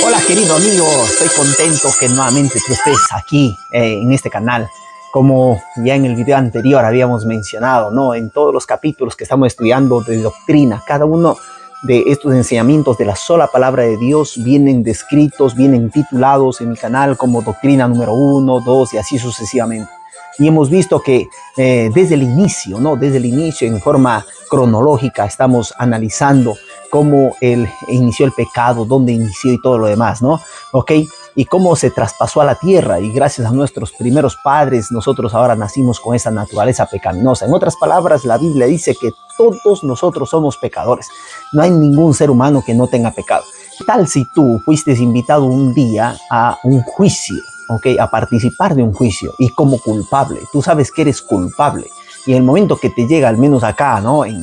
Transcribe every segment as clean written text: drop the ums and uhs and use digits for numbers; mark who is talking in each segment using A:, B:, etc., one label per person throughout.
A: Hola querido amigo, estoy contento que nuevamente tú estés aquí en este canal. Como ya en el video anterior habíamos mencionado, ¿no? En todos los capítulos que estamos estudiando de doctrina, cada uno de estos enseñamientos de la sola palabra de Dios vienen descritos, vienen titulados en mi canal como doctrina número 1, 2 y así sucesivamente. Y hemos visto que desde el inicio, ¿no? Desde el inicio, en forma cronológica, estamos analizando cómo inició el pecado, dónde inició y todo lo demás, ¿no? ¿Ok? Y cómo se traspasó a la tierra y gracias a nuestros primeros padres, nosotros ahora nacimos con esa naturaleza pecaminosa. En otras palabras, la Biblia dice que todos nosotros somos pecadores. No hay ningún ser humano que no tenga pecado. ¿Qué tal si tú fuiste invitado un día a un juicio? Okay, a participar de un juicio y como culpable, tú sabes que eres culpable y en el momento que te llega, al menos acá, ¿no? en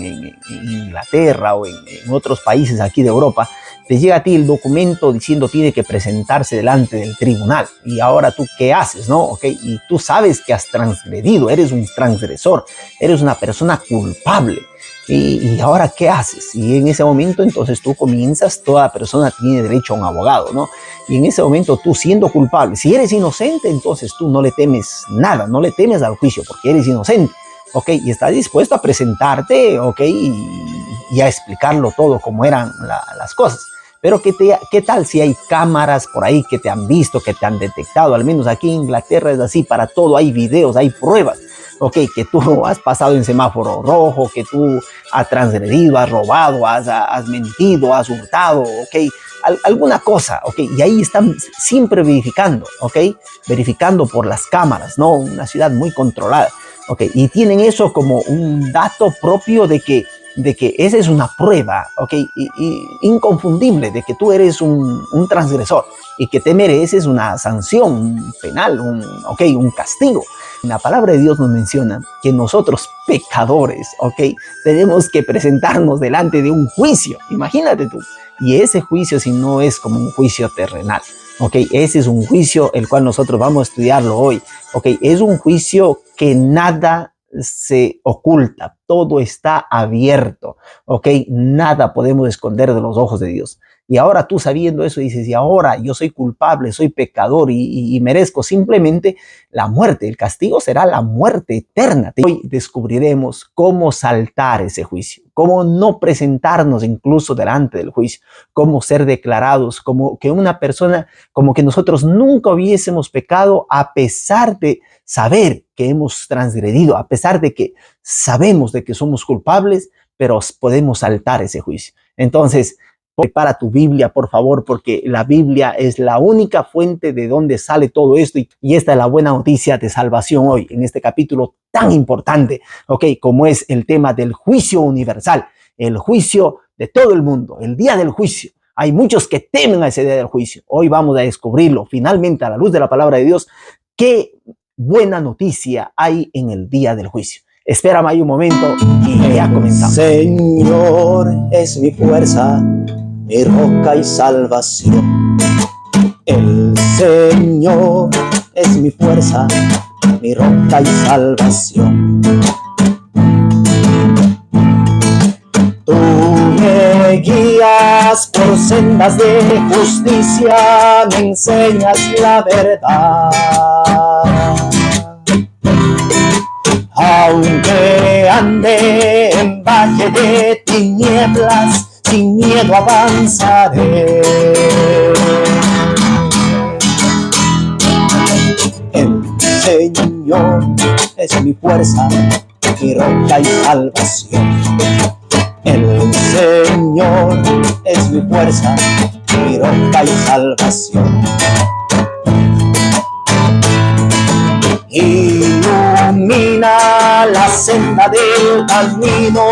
A: Inglaterra o en otros países aquí de Europa, te llega a ti el documento diciendo tiene que presentarse delante del tribunal y ahora tú ¿qué haces? ¿No? Okay, y tú sabes que has transgredido, eres un transgresor, eres una persona culpable. Y ahora, ¿qué haces? Y en ese momento, entonces tú comienzas, toda persona tiene derecho a un abogado, ¿no? Y en ese momento tú siendo culpable, si eres inocente, entonces tú no le temes nada, no le temes al juicio porque eres inocente, ¿ok? Y estás dispuesto a presentarte, ¿ok? Y a explicarlo todo como eran las cosas. Pero ¿qué tal si hay cámaras por ahí que te han visto, que te han detectado? Al menos aquí en Inglaterra es así, para todo hay videos, hay pruebas. Ok, que tú has pasado en semáforo rojo, que tú has transgredido, has robado, has mentido, has hurtado, ok, alguna cosa, ok, y ahí están siempre verificando, ok, verificando por las cámaras, ¿no? Una ciudad muy controlada, ok, y tienen eso como un dato propio de que esa es una prueba, ok, y inconfundible de que tú eres un transgresor y que te mereces una sanción penal, un castigo. La palabra de Dios nos menciona que nosotros pecadores, ok, tenemos que presentarnos delante de un juicio, imagínate tú, y ese juicio si no es como un juicio terrenal, ok, ese es un juicio el cual nosotros vamos a estudiarlo hoy, ok, es un juicio que nada se oculta, todo está abierto, ok, nada podemos esconder de los ojos de Dios. Y ahora tú sabiendo eso dices, y ahora yo soy culpable, soy pecador y merezco simplemente la muerte. El castigo será la muerte eterna. Hoy descubriremos cómo saltar ese juicio, cómo no presentarnos incluso delante del juicio, cómo ser declarados como que una persona, como que nosotros nunca hubiésemos pecado a pesar de saber que hemos transgredido, a pesar de que sabemos de que somos culpables, pero podemos saltar ese juicio. Entonces, prepara tu Biblia, por favor, porque la Biblia es la única fuente de donde sale todo esto y esta es la buena noticia de salvación hoy, en este capítulo tan importante, ok, como es el tema del juicio universal, el juicio de todo el mundo, el día del juicio. Hay muchos que temen a ese día del juicio. Hoy vamos a descubrirlo, finalmente, a la luz de la palabra de Dios, qué buena noticia hay en el día del juicio. Espérame ahí un momento y ya comenzamos.
B: Señor es mi fuerza, mi roca y salvación. El Señor es mi fuerza, mi roca y salvación. Tú me guías por sendas de justicia, me enseñas la verdad. Aunque ande en valle de tinieblas, sin miedo avanzaré. El Señor es mi fuerza, mi roca y salvación. El Señor es mi fuerza, mi roca y salvación. Ilumina la senda del camino,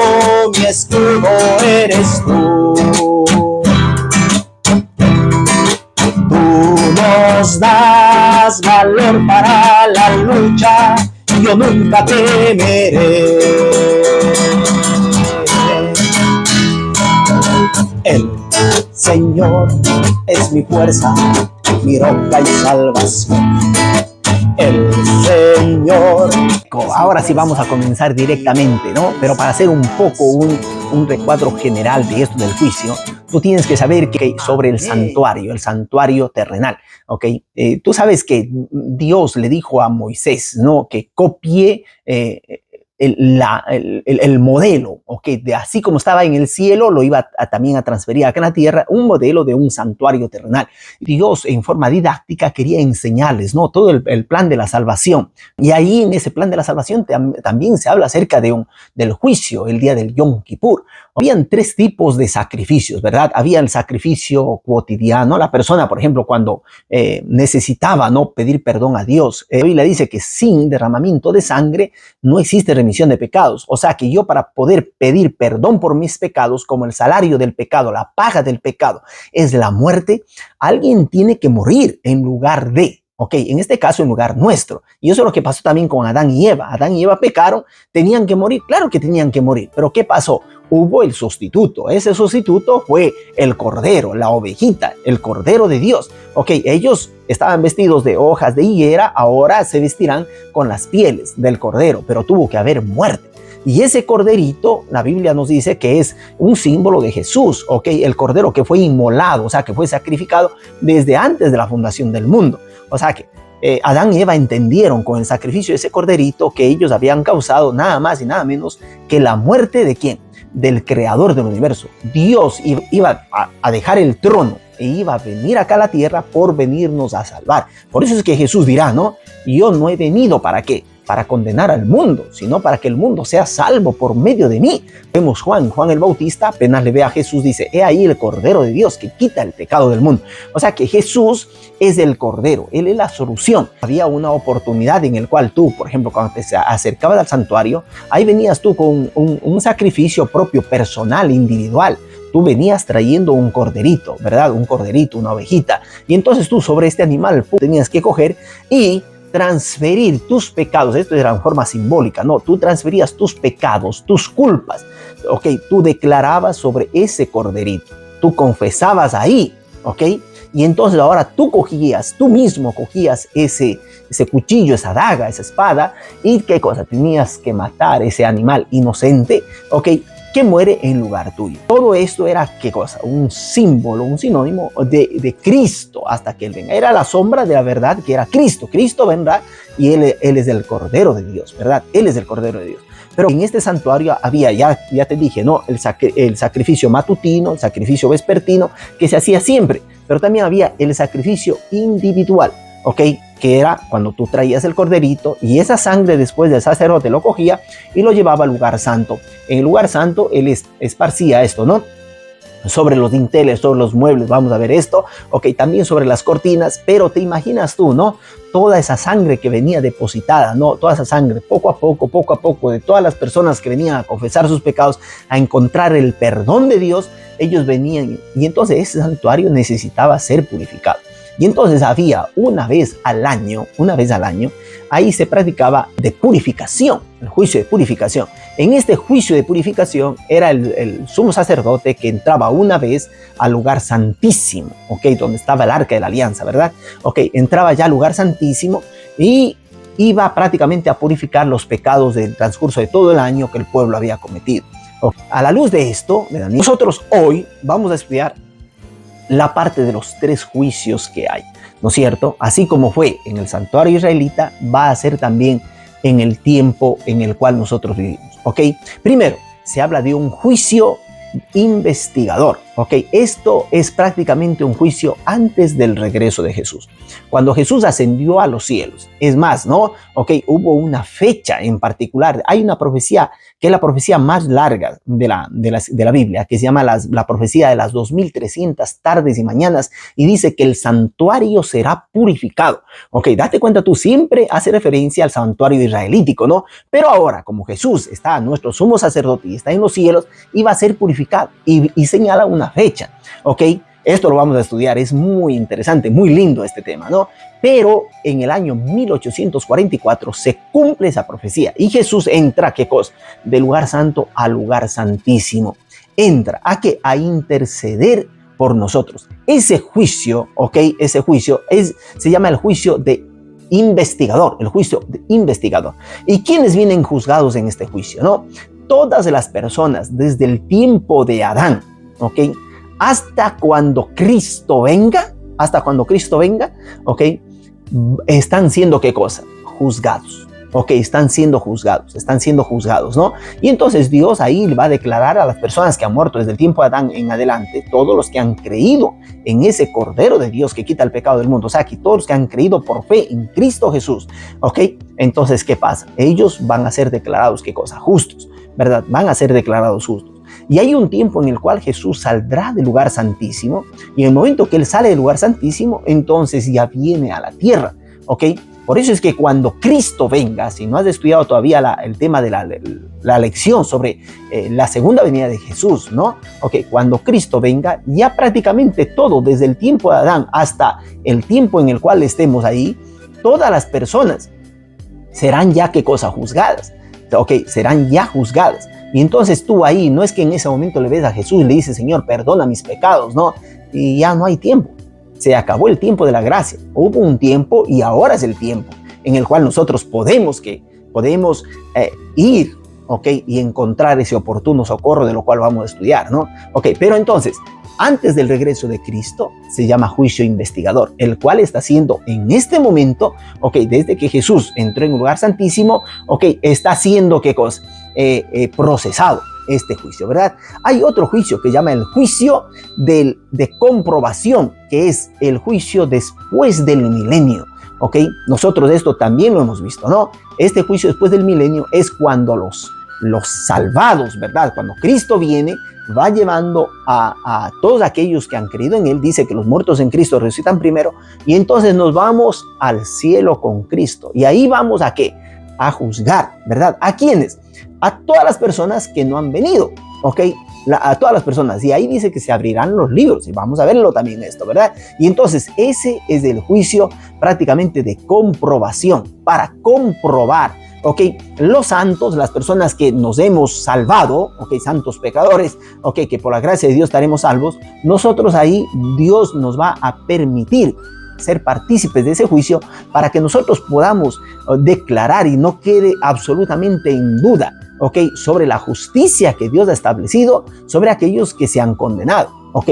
B: mi escudo eres tú. Tú nos das valor para la lucha, yo nunca temeré. El Señor es mi fuerza, mi roca y salvación. El Señor.
A: Ahora sí vamos a comenzar directamente, ¿no? Pero para hacer un poco un recuadro general de esto del juicio, Tú tienes que saber que sobre el santuario terrenal, ¿ok? Tú sabes que Dios le dijo a Moisés, ¿no? Que copie el modelo, ¿ok? De así como estaba en el cielo, lo iba también a transferir acá en la tierra, un modelo de un santuario terrenal. Dios en forma didáctica quería enseñarles, ¿no? Todo el plan de la salvación. Y ahí en ese plan de la salvación también se habla acerca del juicio, el día del Yom Kippur. Habían tres tipos de sacrificios, ¿verdad? Había el sacrificio cotidiano, la persona, por ejemplo, cuando necesitaba, ¿no? Pedir perdón a Dios. Hoy le dice que sin derramamiento de sangre no existe remisión de pecados. O sea que yo, para poder pedir perdón por mis pecados, como el salario del pecado, la paga del pecado es la muerte, alguien tiene que morir en lugar de, ok, en este caso en lugar nuestro. Y eso es lo que pasó también con Adán y Eva. Adán y Eva pecaron, tenían que morir, claro que tenían que morir, pero ¿qué pasó? Hubo el sustituto. Ese sustituto fue el cordero, la ovejita, el cordero de Dios. Ok, ellos estaban vestidos de hojas de higuera, ahora se vestirán con las pieles del cordero, pero tuvo que haber muerte. Y ese corderito, la Biblia nos dice que es un símbolo de Jesús, ok, el cordero que fue inmolado, o sea, que fue sacrificado desde antes de la fundación del mundo. O sea que Adán y Eva entendieron con el sacrificio de ese corderito que ellos habían causado nada más y nada menos que la muerte ¿de quién? Del creador del universo. Dios iba a dejar el trono e iba a venir acá a la tierra por venirnos a salvar. Por eso es que Jesús dirá, ¿no? Yo no he venido ¿para qué? Para condenar al mundo, sino para que el mundo sea salvo por medio de mí. Vemos Juan el Bautista, apenas le ve a Jesús, dice, he ahí el Cordero de Dios que quita el pecado del mundo. O sea que Jesús es el Cordero, Él es la solución. Había una oportunidad en la cual tú, por ejemplo, cuando te acercabas al santuario, ahí venías tú con un sacrificio propio, personal, individual. Tú venías trayendo un corderito, ¿verdad? Un corderito, una ovejita. Y entonces tú sobre este animal tenías que coger y transferir tus pecados. Esto era en forma simbólica, ¿no? Tú transferías tus pecados, tus culpas, ¿ok? Tú declarabas sobre ese corderito, tú confesabas ahí, ¿ok? Y entonces ahora tú mismo cogías ese cuchillo, esa daga, esa espada, y ¿qué cosa? Tenías que matar ese animal inocente, ¿ok? Que muere en lugar tuyo. Todo esto era, ¿qué cosa? Un símbolo, un sinónimo de Cristo hasta que Él venga. Era la sombra de la verdad que era Cristo. Cristo vendrá y Él es el Cordero de Dios, ¿verdad? Él es el Cordero de Dios. Pero en este santuario había, ya te dije, ¿no? El sacrificio matutino, el sacrificio vespertino, que se hacía siempre. Pero también había el sacrificio individual, ¿ok? Que era cuando tú traías el corderito y esa sangre después del sacerdote lo cogía y lo llevaba al lugar santo. En el lugar santo él esparcía esto, ¿no? Sobre los dinteles, sobre los muebles, vamos a ver esto, ok, también sobre las cortinas, pero te imaginas tú, ¿no? Toda esa sangre que venía depositada, ¿no? Toda esa sangre, poco a poco, de todas las personas que venían a confesar sus pecados, a encontrar el perdón de Dios, ellos venían y entonces ese santuario necesitaba ser purificado. Y entonces había una vez al año, ahí se practicaba de purificación, el juicio de purificación. En este juicio de purificación era el sumo sacerdote que entraba una vez al lugar santísimo, ¿ok? Donde estaba el arca de la alianza, ¿verdad? Ok, entraba ya al lugar santísimo y iba prácticamente a purificar los pecados del transcurso de todo el año que el pueblo había cometido. Okay. A la luz de esto, nosotros hoy vamos a estudiar la parte de los tres juicios que hay, ¿no es cierto? Así como fue en el santuario israelita, va a ser también en el tiempo en el cual nosotros vivimos, ¿ok? Primero, se habla de un juicio investigador, ¿ok? Esto es prácticamente un juicio antes del regreso de Jesús. Cuando Jesús ascendió a los cielos, es más, ¿no? ¿Ok? Hubo una fecha en particular. Hay una profecía que es la profecía más larga de la Biblia, que se llama la profecía de las 2300 tardes y mañanas, y dice que el santuario será purificado. Ok, date cuenta, tú siempre hace referencia al santuario israelítico, ¿no? Pero ahora, como Jesús está, nuestro sumo sacerdote, y está en los cielos, iba a ser purificado y señala una fecha, ¿ok? Esto lo vamos a estudiar, es muy interesante, muy lindo este tema, ¿no? Pero en el año 1844 se cumple esa profecía y Jesús entra, ¿qué cosa? Del lugar santo al lugar santísimo. Entra ¿a qué? A interceder por nosotros. Ese juicio, ¿ok? Ese juicio se llama el juicio de investigador, el juicio de investigador. ¿Y quiénes vienen juzgados en este juicio, no? Todas las personas desde el tiempo de Adán, ¿ok? hasta cuando Cristo venga, ¿ok? Están siendo ¿qué cosa? Juzgados. Ok, están siendo juzgados, ¿no? Y entonces Dios ahí va a declarar a las personas que han muerto desde el tiempo de Adán en adelante, todos los que han creído en ese Cordero de Dios que quita el pecado del mundo, o sea, que todos los que han creído por fe en Cristo Jesús, ok, entonces, ¿qué pasa? Ellos van a ser declarados, ¿qué cosa? Justos, ¿verdad? Van a ser declarados justos. Y hay un tiempo en el cual Jesús saldrá del lugar santísimo, y en el momento que Él sale del lugar santísimo, entonces ya viene a la tierra, ok. Por eso es que cuando Cristo venga, si no has estudiado todavía el tema de la lección sobre la segunda venida de Jesús, ¿no? Ok, cuando Cristo venga, ya prácticamente todo, desde el tiempo de Adán hasta el tiempo en el cual estemos ahí, todas las personas serán ya ¿qué cosa? Juzgadas. Ok, serán ya juzgadas. Y entonces tú ahí, no es que en ese momento le ves a Jesús y le dices, Señor, perdona mis pecados, ¿no? Y ya no hay tiempo. Se acabó el tiempo de la gracia. Hubo un tiempo y ahora es el tiempo en el cual nosotros podemos ir, ¿ok? Y encontrar ese oportuno socorro de lo cual vamos a estudiar, ¿no? Ok, pero entonces, antes del regreso de Cristo, se llama juicio investigador, el cual está siendo en este momento, ok, desde que Jesús entró en un lugar santísimo, ok, está siendo, ¿qué cosa? Procesado este juicio, ¿verdad? Hay otro juicio que se llama el juicio de comprobación, que es el juicio después del milenio, ¿ok? Nosotros esto también lo hemos visto, ¿no? Este juicio después del milenio es cuando los salvados, ¿verdad? Cuando Cristo viene, va llevando a todos aquellos que han creído en Él, dice que los muertos en Cristo resucitan primero, y entonces nos vamos al cielo con Cristo. Y ahí vamos ¿a qué? A juzgar, ¿verdad? ¿A quiénes? A todas las personas que no han venido, ¿ok? A todas las personas. Y ahí dice que se abrirán los libros, y vamos a verlo también esto, ¿verdad? Y entonces ese es el juicio prácticamente de comprobación, para comprobar, ¿ok? Los santos, las personas que nos hemos salvado, ¿ok? Santos pecadores, ¿ok? Que por la gracia de Dios estaremos salvos. Nosotros ahí, Dios nos va a permitir ser partícipes de ese juicio para que nosotros podamos declarar y no quede absolutamente en duda, ¿ok? Sobre la justicia que Dios ha establecido sobre aquellos que se han condenado. Ok,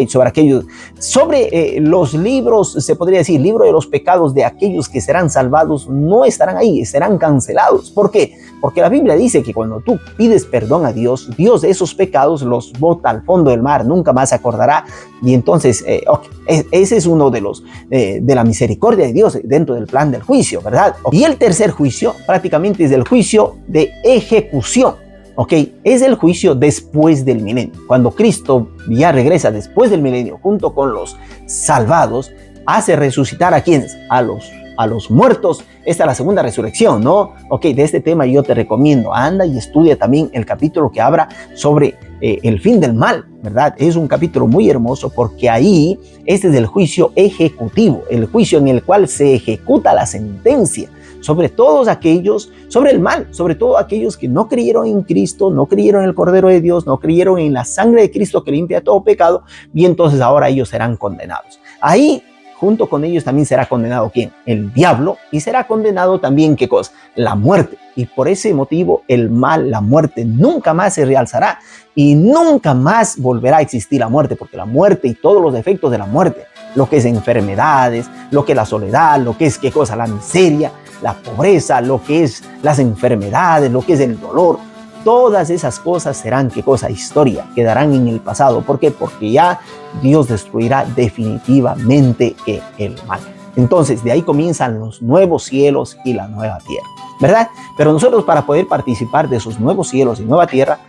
A: sobre los libros, se podría decir, libro de los pecados de aquellos que serán salvados, no estarán ahí, serán cancelados. ¿Por qué? Porque la Biblia dice que cuando tú pides perdón a Dios, Dios de esos pecados los bota al fondo del mar, nunca más se acordará. Y entonces, ese es uno de de la misericordia de Dios dentro del plan del juicio, ¿verdad? Y el tercer juicio prácticamente es el juicio de ejecución. Ok, es el juicio después del milenio. Cuando Cristo ya regresa después del milenio junto con los salvados, hace resucitar ¿a quiénes? A los muertos. Esta es la segunda resurrección, ¿no? Ok, de este tema yo te recomiendo, anda y estudia también el capítulo que habla sobre el fin del mal, ¿verdad? Es un capítulo muy hermoso porque ahí este es el juicio ejecutivo, el juicio en el cual se ejecuta la sentencia sobre todos aquellos, sobre el mal, sobre todo aquellos que no creyeron en Cristo, no creyeron en el Cordero de Dios, no creyeron en la sangre de Cristo que limpia todo pecado, y entonces ahora ellos serán condenados. Ahí, junto con ellos también será condenado ¿quién? El diablo, y será condenado también ¿qué cosa? La muerte. Y por ese motivo el mal, la muerte nunca más se realzará y nunca más volverá a existir la muerte, porque la muerte y todos los efectos de la muerte, lo que es enfermedades, lo que es la soledad, lo que es ¿qué cosa? La miseria, la pobreza, lo que es las enfermedades, lo que es el dolor, todas esas cosas serán ¿qué cosa? Historia, quedarán en el pasado. ¿Por qué? Porque ya Dios destruirá definitivamente el mal. Entonces de ahí comienzan los nuevos cielos y la nueva tierra, ¿verdad? Pero nosotros, para poder participar de esos nuevos cielos y nueva tierra,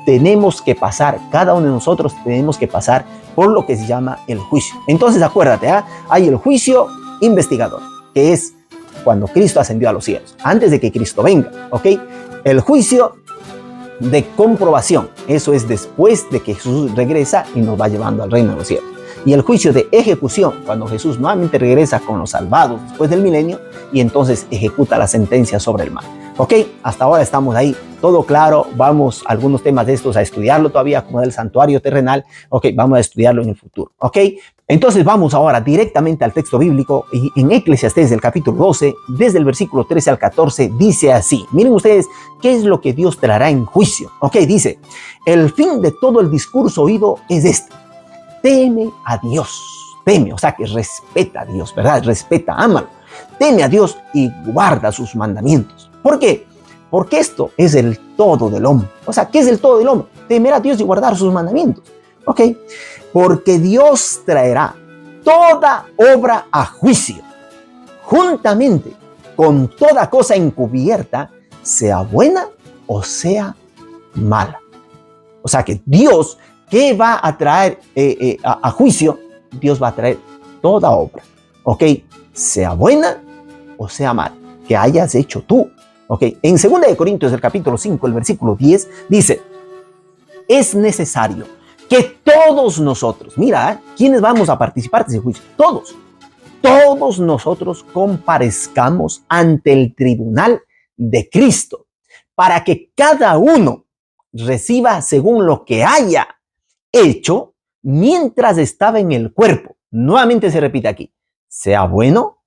A: tenemos que pasar, cada uno de nosotros tenemos que pasar por lo que se llama el juicio. Entonces acuérdate, hay el juicio investigador, que es cuando Cristo ascendió a los cielos, antes de que Cristo venga, ¿ok? El juicio de comprobación, eso es después de que Jesús regresa y nos va llevando al reino de los cielos. Y el juicio de ejecución, cuando Jesús nuevamente regresa con los salvados después del milenio y entonces ejecuta la sentencia sobre el mal. Ok, hasta ahora estamos ahí, todo claro. Vamos algunos temas de estos a estudiarlo todavía, como del santuario terrenal. Ok, vamos a estudiarlo en el futuro. Ok, entonces vamos ahora directamente al texto bíblico. Y en Eclesiastés, el capítulo 12, desde el versículo 13 al 14, dice así. Miren ustedes qué es lo que Dios traerá en juicio. Ok, dice: el fin de todo el discurso oído es este: teme a Dios. Teme, o sea que respeta a Dios, ¿verdad? Respeta, ámalo. Teme a Dios y guarda sus mandamientos. ¿Por qué? Porque esto es el todo del hombre. O sea, ¿qué es el todo del hombre? Temer a Dios y guardar sus mandamientos. ¿Ok? Porque Dios traerá toda obra a juicio, juntamente con toda cosa encubierta, sea buena o sea mala. O sea que Dios, ¿qué va a traer a juicio? Dios va a traer toda obra, ¿ok? Sea buena o sea mala, que hayas hecho tú, ¿ok? En 2 Corintios, el capítulo 5, el versículo 10, dice, es necesario que todos nosotros, mira, ¿quiénes vamos a participar de ese juicio? Todos nosotros comparezcamos ante el tribunal de Cristo, para que cada uno reciba según lo que haya hecho mientras estaba en el cuerpo. Nuevamente se repite aquí, sea bueno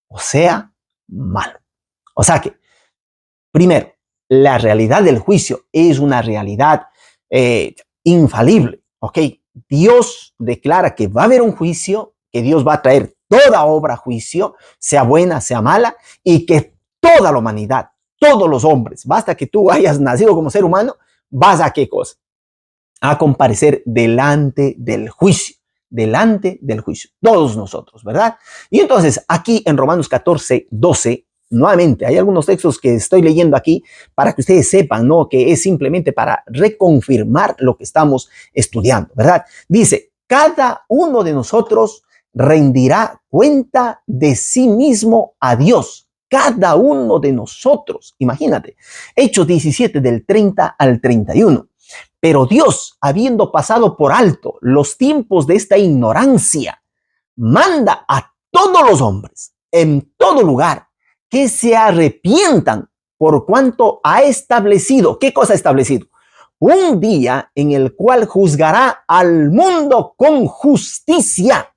A: o sea malo. O sea que, primero, la realidad del juicio es una realidad infalible, ¿ok? Dios declara que va a haber un juicio, que Dios va a traer toda obra a juicio, sea buena, sea mala, y que toda la humanidad, todos los hombres, basta que tú hayas nacido como ser humano, vas a ¿qué cosa? A comparecer delante del juicio, todos nosotros, ¿verdad? Y entonces aquí en Romanos 14, 12, nuevamente hay algunos textos que estoy leyendo aquí para que ustedes sepan, ¿no? Que es simplemente para reconfirmar lo que estamos estudiando, ¿verdad? Dice, cada uno de nosotros rendirá cuenta de sí mismo a Dios. Cada uno de nosotros, imagínate, Hechos 17 del 30 al 31. Pero Dios, habiendo pasado por alto los tiempos de esta ignorancia, manda a todos los hombres en todo lugar que se arrepientan por cuanto ha establecido. ¿Qué cosa ha establecido? Un día en el cual juzgará al mundo con justicia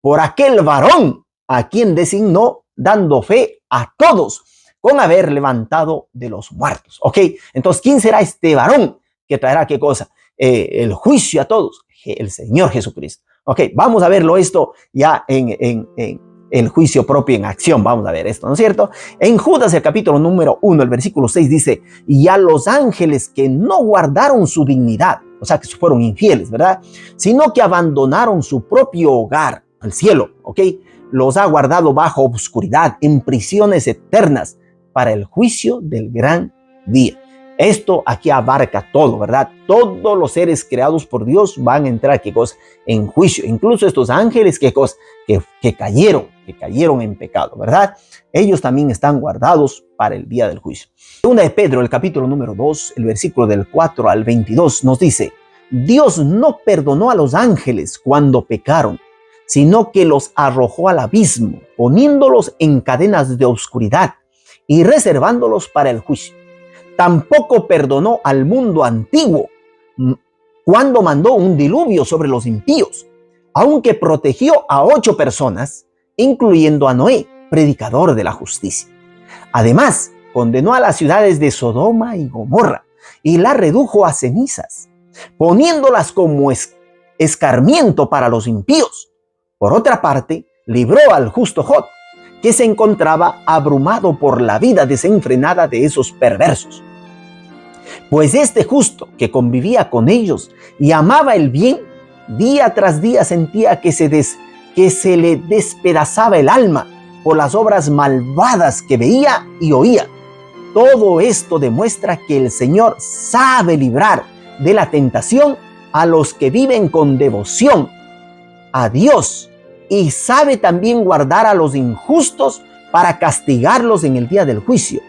A: por aquel varón a quien designó, dando fe a todos con haber levantado de los muertos. ¿Ok? Entonces, ¿quién será este varón que traerá qué cosa? El juicio a todos. El Señor Jesucristo. Ok, vamos a verlo esto ya en el juicio propio en acción. Vamos a ver esto, ¿no es cierto? En Judas, el capítulo número 1, el versículo 6 dice, y a los ángeles que no guardaron su dignidad, o sea, que fueron infieles, ¿verdad? Sino que abandonaron su propio hogar, el cielo, ¿ok? Los ha guardado bajo obscuridad, en prisiones eternas, para el juicio del gran día. Esto aquí abarca todo, ¿verdad? Todos los seres creados por Dios van a entrar, ¿qué cosa? En juicio. Incluso estos ángeles, ¿qué cosa? Que cayeron en pecado, ¿verdad? Ellos también están guardados para el día del juicio. Segunda de Pedro, el capítulo número 2, el versículo del 4 al 22, nos dice, Dios no perdonó a los ángeles cuando pecaron, sino que los arrojó al abismo, poniéndolos en cadenas de oscuridad y reservándolos para el juicio. Tampoco perdonó al mundo antiguo cuando mandó un diluvio sobre los impíos, aunque protegió a 8 personas, incluyendo a Noé, predicador de la justicia. Además, condenó a las ciudades de Sodoma y Gomorra y las redujo a cenizas, poniéndolas como escarmiento para los impíos. Por otra parte, libró al justo Job, que se encontraba abrumado por la vida desenfrenada de esos perversos. Pues este justo que convivía con ellos y amaba el bien, día tras día sentía que se le despedazaba el alma por las obras malvadas que veía y oía. Todo esto demuestra que el Señor sabe librar de la tentación a los que viven con devoción a Dios y sabe también guardar a los injustos para castigarlos en el día del juicio.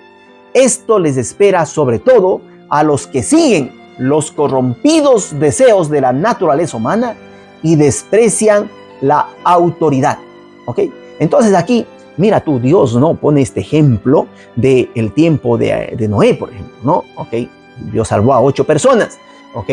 A: Esto les espera sobre todo a los que siguen los corrompidos deseos de la naturaleza humana y desprecian la autoridad. ¿Ok? Entonces aquí, mira tú, Dios no pone este ejemplo del tiempo de Noé, por ejemplo, ¿no? ¿Ok? Dios salvó a 8 personas, ¿ok?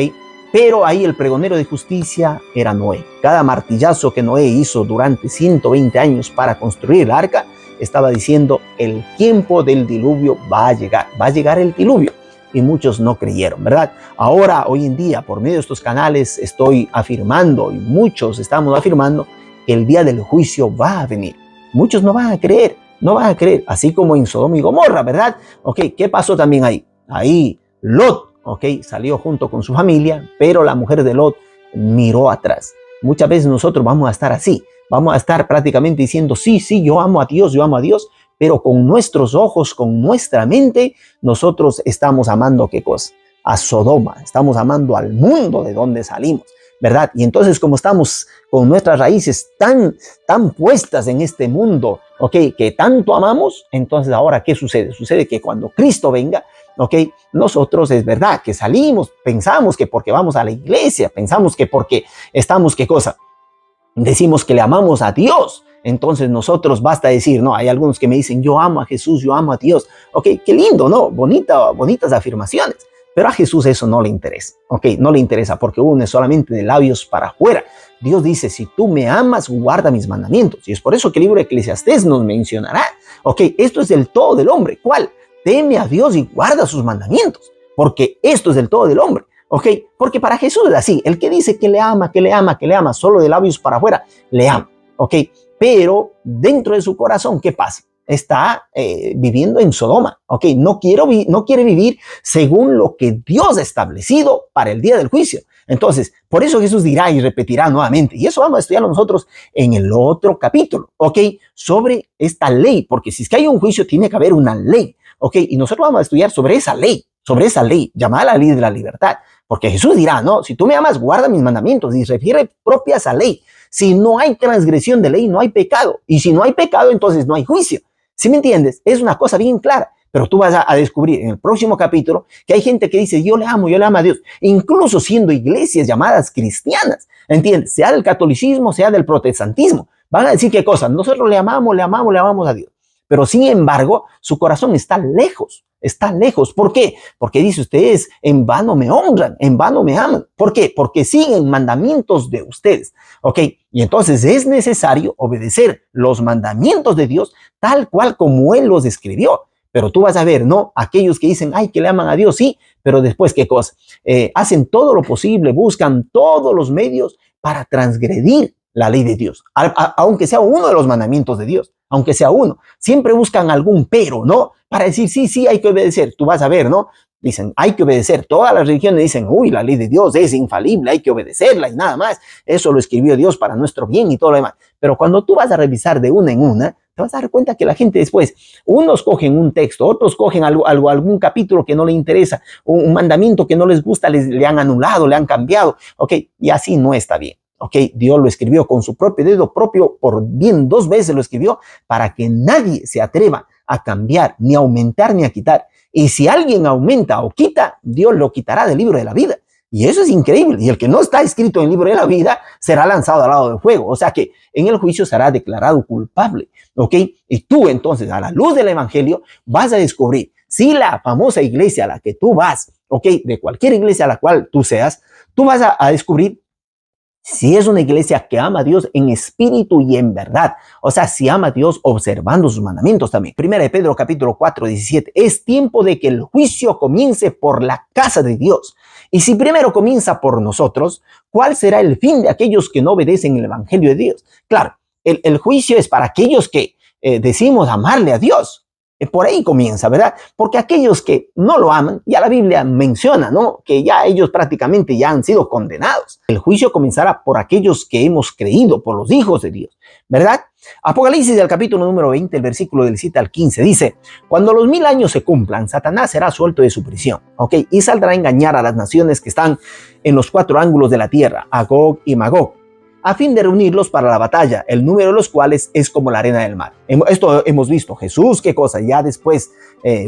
A: Pero ahí el pregonero de justicia era Noé. Cada martillazo que Noé hizo durante 120 años para construir el arca, estaba diciendo, el tiempo del diluvio va a llegar el diluvio. y muchos no creyeron, ¿verdad? Ahora, hoy en día, por medio de estos canales, estoy afirmando, y muchos estamos afirmando, que el día del juicio va a venir. Muchos no van a creer, no van a creer, así como en Sodoma y Gomorra, ¿verdad? Ok, ¿qué pasó también ahí? Ahí Lot, ok, salió junto con su familia, pero la mujer de Lot miró atrás. Muchas veces nosotros vamos a estar así, vamos a estar prácticamente diciendo, sí, yo amo a Dios, pero con nuestros ojos, con nuestra mente, nosotros estamos amando, ¿qué cosa? A Sodoma, estamos amando al mundo de donde salimos, ¿verdad? Y entonces, como estamos con nuestras raíces tan puestas en este mundo, ¿ok? Que tanto amamos, entonces ahora, ¿qué sucede? Sucede que cuando Cristo venga, ¿ok? Nosotros es verdad que salimos, pensamos que porque vamos a la iglesia, pensamos que porque estamos, ¿qué cosa? Decimos que le amamos a Dios. Entonces nosotros basta decir, no, hay algunos que me dicen, yo amo a Jesús, yo amo a Dios. Ok, qué lindo, ¿no? Bonitas afirmaciones. Pero a Jesús eso no le interesa, ok, no le interesa porque uno es solamente de labios para afuera. Dios dice, si tú me amas, guarda mis mandamientos. Y es por eso que el libro de Eclesiastés nos mencionará, ok, esto es del todo del hombre. ¿Cuál? Teme a Dios y guarda sus mandamientos, porque esto es del todo del hombre. ¿Ok? Porque para Jesús es así, el que dice que le ama, solo de labios para afuera, le ama, ¿ok? Pero dentro de su corazón, ¿qué pasa? Está viviendo en Sodoma, ¿ok? No quiere vivir según lo que Dios ha establecido para el día del juicio. Entonces, por eso Jesús dirá y repetirá nuevamente, y eso vamos a estudiarlo nosotros en el otro capítulo, ¿ok? Sobre esta ley, porque si es que hay un juicio, tiene que haber una ley, ¿ok? Y nosotros vamos a estudiar sobre esa ley llamada la ley de la libertad. Porque Jesús dirá, no, si tú me amas, guarda mis mandamientos, y refiere propia a esa ley. Si no hay transgresión de ley, no hay pecado. Y si no hay pecado, entonces no hay juicio. ¿Sí me entiendes? Es una cosa bien clara. Pero tú vas a descubrir en el próximo capítulo que hay gente que dice, yo le amo a Dios. Incluso siendo iglesias llamadas cristianas, ¿entiendes? Sea del catolicismo, sea del protestantismo. Van a decir qué cosa, nosotros le amamos a Dios. Pero sin embargo, su corazón está lejos. Está lejos. ¿Por qué? Porque dice, ustedes en vano me honran, en vano me aman. ¿Por qué? Porque siguen mandamientos de ustedes. ¿Ok? Y entonces es necesario obedecer los mandamientos de Dios tal cual como Él los escribió. Pero tú vas a ver, ¿no? Aquellos que dicen, ay, que le aman a Dios, sí, pero después, ¿qué cosa? Hacen todo lo posible, buscan todos los medios para transgredir la ley de Dios, aunque sea uno de los mandamientos de Dios, aunque sea uno, siempre buscan algún pero, ¿no? Para decir, sí, hay que obedecer. Tú vas a ver, ¿no? Dicen, hay que obedecer. Todas las religiones dicen, uy, la ley de Dios es infalible, hay que obedecerla y nada más. Eso lo escribió Dios para nuestro bien y todo lo demás. Pero cuando tú vas a revisar de una en una, te vas a dar cuenta que la gente después, unos cogen un texto, otros cogen algún capítulo que no le interesa, un mandamiento que no les gusta, le han anulado, le han cambiado, ¿ok? Y así no está bien. Ok, Dios lo escribió con su propio dedo propio, por bien 2 veces lo escribió, para que nadie se atreva a cambiar, ni a aumentar, ni a quitar. Y si alguien aumenta o quita, Dios lo quitará del libro de la vida. Y eso es increíble. Y el que no está escrito en el libro de la vida será lanzado al lado del fuego. O sea que en el juicio será declarado culpable. Ok, y tú entonces, a la luz del evangelio, vas a descubrir si la famosa iglesia a la que tú vas, ok, de cualquier iglesia a la cual tú seas, tú vas a descubrir si es una iglesia que ama a Dios en espíritu y en verdad. O sea, si ama a Dios observando sus mandamientos también. Primera de Pedro capítulo 4, 17. Es tiempo de que el juicio comience por la casa de Dios. Y si primero comienza por nosotros, ¿cuál será el fin de aquellos que no obedecen el evangelio de Dios? Claro, el juicio es para aquellos que decimos amarle a Dios. Por ahí comienza, ¿verdad? Porque aquellos que no lo aman, ya la Biblia menciona, ¿no? Que ya ellos prácticamente ya han sido condenados. El juicio comenzará por aquellos que hemos creído, por los hijos de Dios, ¿verdad? Apocalipsis del capítulo número 20, el versículo del 7 al 15, dice, cuando los 1000 años se cumplan, Satanás será suelto de su prisión, ¿ok? Y saldrá a engañar a las naciones que están en los 4 ángulos de la tierra, a Gog y Magog, a fin de reunirlos para la batalla, el número de los cuales es como la arena del mar. Esto hemos visto. Jesús, ¿qué cosa? Ya después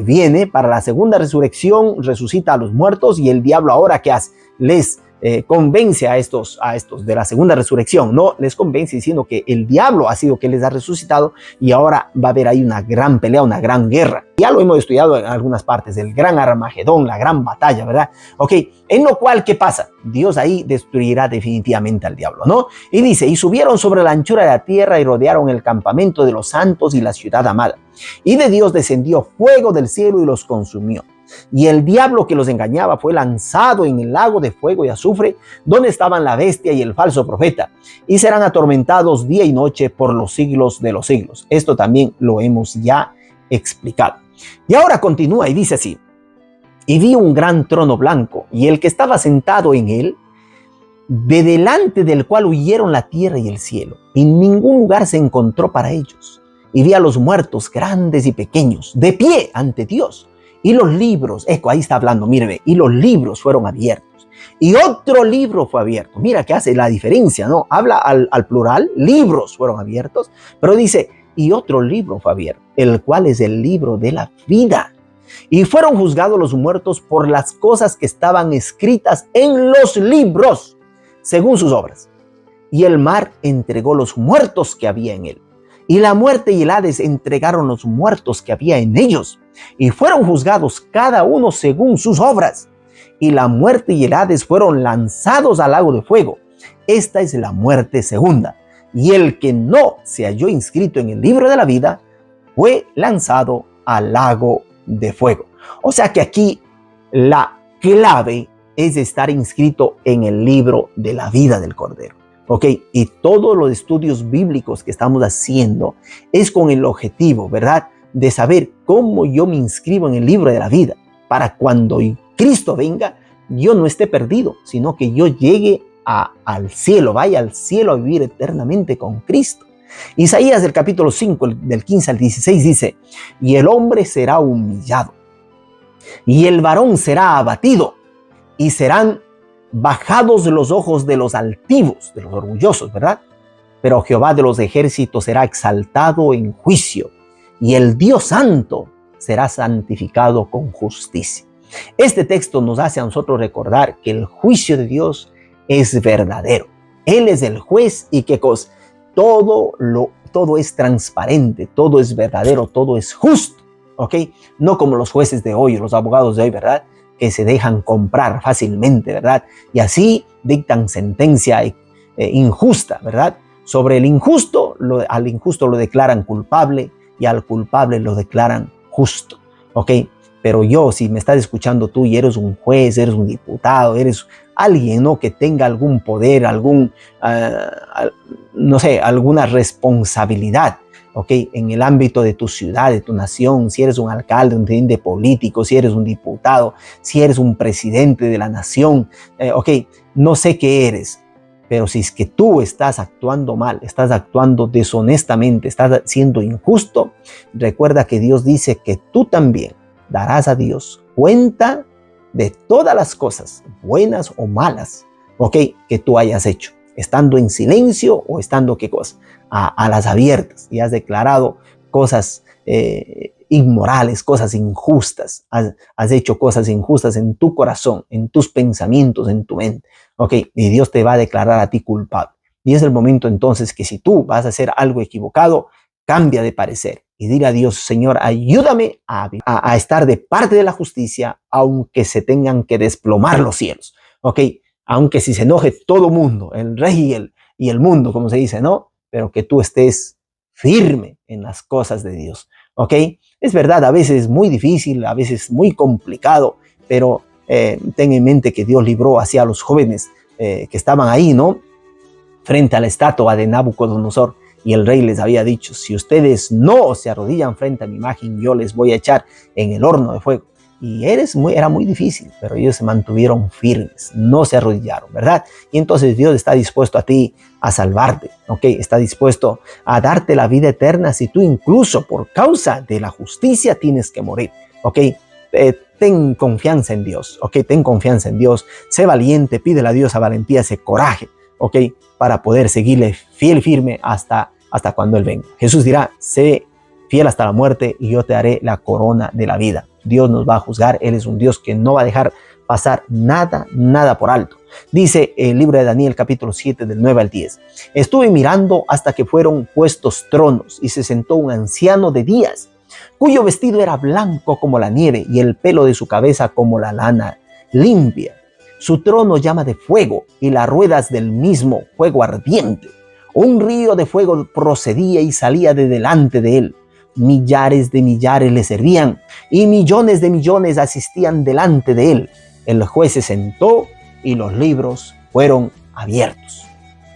A: viene para la segunda resurrección, resucita a los muertos, y el diablo ahora, ¿qué hace? Les convence a estos de la segunda resurrección, no les convence diciendo que el diablo ha sido que les ha resucitado, y ahora va a haber ahí una gran pelea, una gran guerra. Ya lo hemos estudiado en algunas partes, el gran Armagedón, la gran batalla, ¿verdad? Ok, en lo cual, ¿qué pasa? Dios ahí destruirá definitivamente al diablo, ¿no? Y dice, y subieron sobre la anchura de la tierra y rodearon el campamento de los santos y la ciudad amada. Y de Dios descendió fuego del cielo y los consumió. Y el diablo que los engañaba fue lanzado en el lago de fuego y azufre, donde estaban la bestia y el falso profeta, y serán atormentados día y noche por los siglos de los siglos. Esto también lo hemos ya explicado. Y ahora continúa y dice así: y vi un gran trono blanco, y el que estaba sentado en él, de delante del cual huyeron la tierra y el cielo, y ningún lugar se encontró para ellos. Y vi a los muertos, grandes y pequeños, de pie ante Dios. Y los libros, ahí está hablando, míreme, y los libros fueron abiertos. Y otro libro fue abierto. Mira que hace la diferencia, ¿no? Habla al plural, libros fueron abiertos, pero dice, y otro libro fue abierto, el cual es el libro de la vida. Y fueron juzgados los muertos por las cosas que estaban escritas en los libros, según sus obras. Y el mar entregó los muertos que había en él. Y la muerte y el Hades entregaron los muertos que había en ellos. Y fueron juzgados cada uno según sus obras. Y la muerte y el Hades fueron lanzados al lago de fuego. Esta es la muerte segunda. Y el que no se halló inscrito en el libro de la vida fue lanzado al lago de fuego. O sea que aquí la clave es estar inscrito en el libro de la vida del Cordero. ¿Ok? Y todos los estudios bíblicos que estamos haciendo es con el objetivo, ¿verdad?, de saber cómo yo me inscribo en el libro de la vida, para cuando Cristo venga, yo no esté perdido, sino que yo llegue al cielo, vaya al cielo a vivir eternamente con Cristo. Isaías del capítulo 5, del 15 al 16 dice, y el hombre será humillado, y el varón será abatido, y serán bajados los ojos de los altivos, de los orgullosos, ¿verdad? Pero Jehová de los ejércitos será exaltado en juicio, y el Dios santo será santificado con justicia. Este texto nos hace a nosotros recordar que el juicio de Dios es verdadero. Él es el juez y que todo es transparente, todo es verdadero, todo es justo, ¿ok? No como los jueces de hoy, los abogados de hoy, ¿verdad?, que se dejan comprar fácilmente, ¿verdad? Y así dictan sentencia injusta, ¿verdad? Sobre el injusto, al injusto lo declaran culpable y al culpable lo declaran justo, ¿ok? Pero yo, si me estás escuchando tú y eres un juez, eres un diputado, eres alguien, ¿no?, que tenga algún poder, alguna responsabilidad, ¿ok?, en el ámbito de tu ciudad, de tu nación, si eres un alcalde, un dirigente político, si eres un diputado, si eres un presidente de la nación, ¿ok?, no sé qué eres, pero si es que tú estás actuando mal, estás actuando deshonestamente, estás siendo injusto, recuerda que Dios dice que tú también darás a Dios cuenta de todas las cosas, buenas o malas, ¿ok?, que tú hayas hecho, estando en silencio o estando, ¿qué cosa?, a las abiertas, y has declarado cosas inmorales, cosas injustas, has hecho cosas injustas en tu corazón, en tus pensamientos, en tu mente, ¿ok?, y Dios te va a declarar a ti culpable. Y es el momento entonces que si tú vas a hacer algo equivocado, cambia de parecer y dile a Dios, Señor, ayúdame a estar de parte de la justicia, aunque se tengan que desplomar los cielos, ¿ok? Aunque si se enoje todo mundo, el rey y el mundo, como se dice, ¿no? Pero que tú estés firme en las cosas de Dios, ¿ok? Es verdad, a veces es muy difícil, a veces muy complicado, pero ten en mente que Dios libró hacia los jóvenes que estaban ahí, ¿no?, frente a la estatua de Nabucodonosor, y el rey les había dicho, si ustedes no se arrodillan frente a mi imagen, yo les voy a echar en el horno de fuego. Y era muy difícil, pero ellos se mantuvieron firmes, no se arrodillaron, ¿verdad? Y entonces Dios está dispuesto a ti a salvarte, ¿ok? Está dispuesto a darte la vida eterna si tú incluso por causa de la justicia tienes que morir, ¿ok? Ten confianza en Dios, ¿ok? Ten confianza en Dios, sé valiente, pídele a Dios a valentía, ese coraje, ¿ok?, para poder seguirle fiel, firme hasta cuando Él venga. Jesús dirá, sé fiel hasta la muerte y yo te daré la corona de la vida. Dios nos va a juzgar, Él es un Dios que no va a dejar pasar nada por alto. Dice el libro de Daniel capítulo 7 del 9 al 10. Estuve mirando hasta que fueron puestos tronos y se sentó un anciano de días, cuyo vestido era blanco como la nieve y el pelo de su cabeza como la lana limpia. Su trono llama de fuego y las ruedas del mismo fuego ardiente. Un río de fuego procedía y salía de delante de él. millares de millares le servían y millones de millones asistían delante de él. El juez se sentó y los libros fueron abiertos.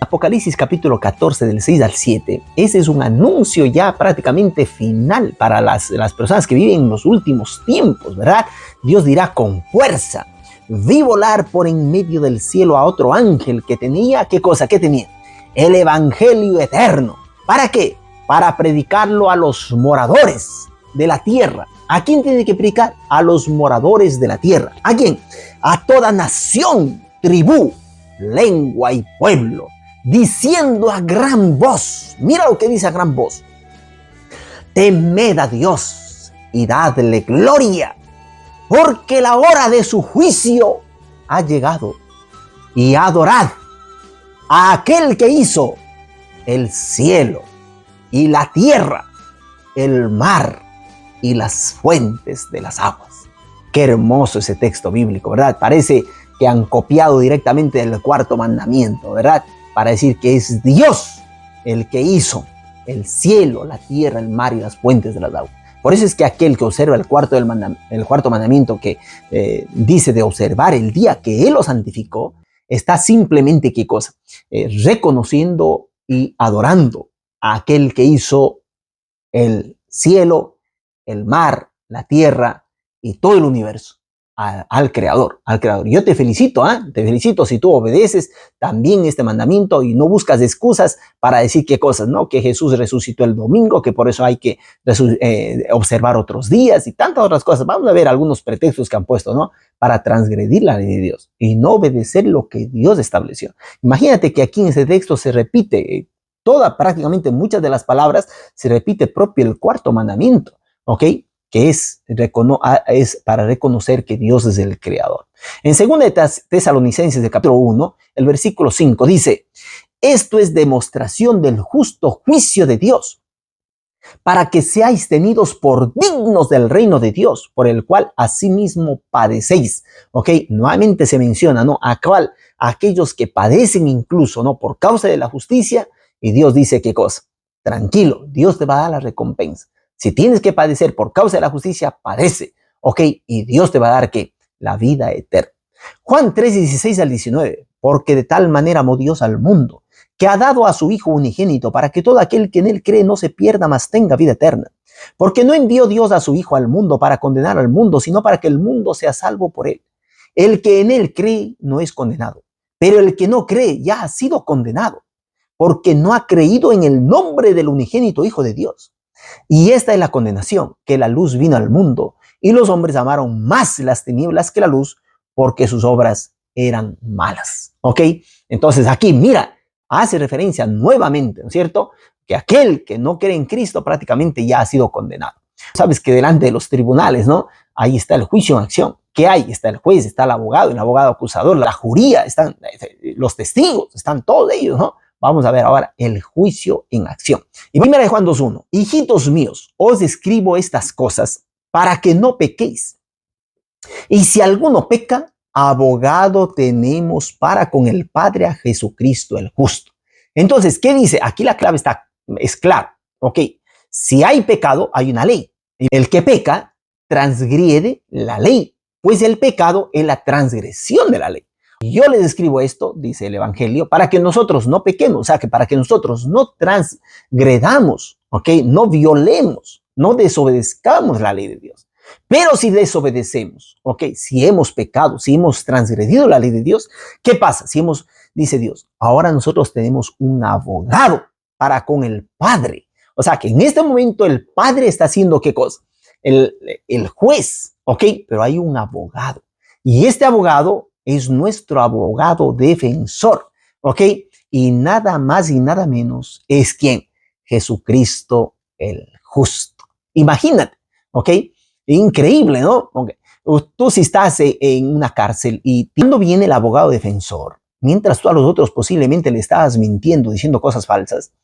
A: Apocalipsis capítulo 14 del 6 al 7, ese es un anuncio ya prácticamente final para las personas que viven en los últimos tiempos, ¿verdad? Dios dirá con fuerza: vi volar por en medio del cielo a otro ángel que tenía, ¿qué cosa? ¿Qué tenía? El evangelio eterno. ¿Para qué? Para predicarlo a los moradores de la tierra. ¿A quién tiene que predicar? A los moradores de la tierra. ¿A quién? A toda nación, tribu, lengua y pueblo, diciendo a gran voz, mira lo que dice a gran voz: temed a Dios y dadle gloria, porque la hora de su juicio ha llegado, y adorad a aquel que hizo el cielo y la tierra, el mar y las fuentes de las aguas. Qué hermoso ese texto bíblico, ¿verdad? Parece que han copiado directamente del cuarto mandamiento, ¿verdad? Para decir que es Dios el que hizo el cielo, la tierra, el mar y las fuentes de las aguas. Por eso es que aquel que observa el cuarto mandamiento que dice de observar el día que Él lo santificó, está simplemente, ¿qué cosa? Reconociendo y adorando a aquel que hizo el cielo, el mar, la tierra y todo el universo. Al creador. Yo te felicito, te felicito si tú obedeces también este mandamiento y no buscas excusas para decir qué cosas, ¿no? Que Jesús resucitó el domingo, que por eso hay que observar otros días y tantas otras cosas. Vamos a ver algunos pretextos que han puesto, ¿no? Para transgredir la ley de Dios y no obedecer lo que Dios estableció. Imagínate que aquí en este texto se repite prácticamente muchas de las palabras, se repite propio el cuarto mandamiento, ¿ok? Que es para reconocer que Dios es el creador. En 2 Tesalonicenses de capítulo 1, el versículo 5 dice: esto es demostración del justo juicio de Dios, para que seáis tenidos por dignos del reino de Dios, por el cual asimismo padecéis. Ok, nuevamente se menciona, ¿no? Aquellos que padecen incluso, ¿no? Por causa de la justicia, y Dios dice, ¿qué cosa? Tranquilo, Dios te va a dar la recompensa. Si tienes que padecer por causa de la justicia, padece, ¿ok? Y Dios te va a dar, ¿qué? La vida eterna. Juan 3, 16 al 19, porque de tal manera amó Dios al mundo, que ha dado a su Hijo unigénito, para que todo aquel que en él cree no se pierda, mas tenga vida eterna. Porque no envió Dios a su Hijo al mundo para condenar al mundo, sino para que el mundo sea salvo por él. El que en él cree no es condenado, pero el que no cree ya ha sido condenado, porque no ha creído en el nombre del unigénito Hijo de Dios. Y esta es la condenación, que la luz vino al mundo, y los hombres amaron más las tinieblas que la luz, porque sus obras eran malas. ¿Ok? Entonces aquí, mira, hace referencia nuevamente, ¿no es cierto? Que aquel que no cree en Cristo prácticamente ya ha sido condenado. Sabes que delante de los tribunales, ¿no? Ahí está el juicio en acción. ¿Qué hay? Está el juez, está el abogado acusador, la juría, están los testigos, están todos ellos, ¿no? Vamos a ver ahora el juicio en acción. Y 1 Juan 2:1. Hijitos míos, os escribo estas cosas para que no pequéis. Y si alguno peca, abogado tenemos para con el Padre, a Jesucristo el justo. Entonces, ¿qué dice? Aquí la clave es clara. Ok, si hay pecado, hay una ley. El que peca transgrede la ley, pues el pecado es la transgresión de la ley. Yo les escribo esto, dice el Evangelio, para que nosotros no pequemos, o sea, que para que nosotros no transgredamos, ¿ok? No violemos, no desobedezcamos la ley de Dios. Pero si desobedecemos, ¿ok? Si hemos pecado, si hemos transgredido la ley de Dios, ¿qué pasa? Dice Dios, ahora nosotros tenemos un abogado para con el Padre. O sea, que en este momento el Padre está haciendo ¿qué cosa? El juez, ¿ok? Pero hay un abogado. Y este abogado es nuestro abogado defensor, ¿ok? Y nada más y nada menos es ¿quién? Jesucristo el justo. Imagínate, ¿ok? Increíble, ¿no? Okay. Tú si estás en una cárcel y cuando viene el abogado defensor, mientras tú a los otros posiblemente le estabas mintiendo, diciendo cosas falsas,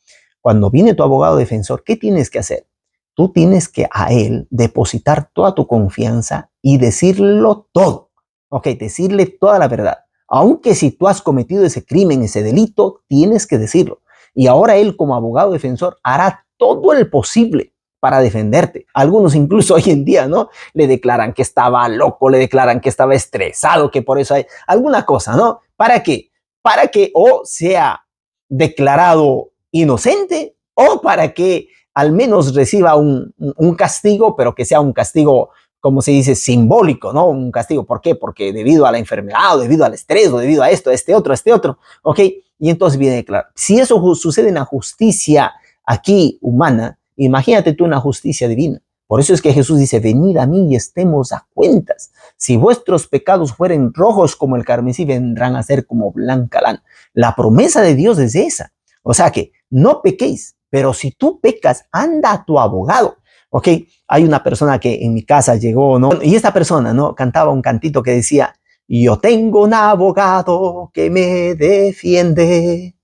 A: cuando viene tu abogado defensor, ¿qué tienes que hacer? Tú tienes que a él depositar toda tu confianza y decirlo todo. Ok, decirle toda la verdad. Aunque si tú has cometido ese crimen, ese delito, tienes que decirlo. Y ahora él como abogado defensor hará todo el posible para defenderte. Algunos incluso hoy en día, ¿no? Le declaran que estaba loco, le declaran que estaba estresado, que por eso hay alguna cosa, ¿no? ¿Para qué? Para que o sea declarado inocente o para que al menos reciba un castigo, pero que sea un castigo, como se dice, simbólico, ¿no? Un castigo, ¿por qué? Porque debido a la enfermedad, o debido al estrés, o debido a esto, a este otro, ¿ok? Y entonces viene a declarar. Si eso sucede en la justicia aquí humana, imagínate tú una justicia divina. Por eso es que Jesús dice, venid a mí y estemos a cuentas. Si vuestros pecados fueren rojos como el carmesí, vendrán a ser como blanca lana. La promesa de Dios es esa. O sea que no pequéis, pero si tú pecas, anda a tu abogado. ¿Ok? Hay una persona que en mi casa llegó, ¿no? Y esta persona, ¿no? Cantaba un cantito que decía, yo tengo un abogado que me defiende.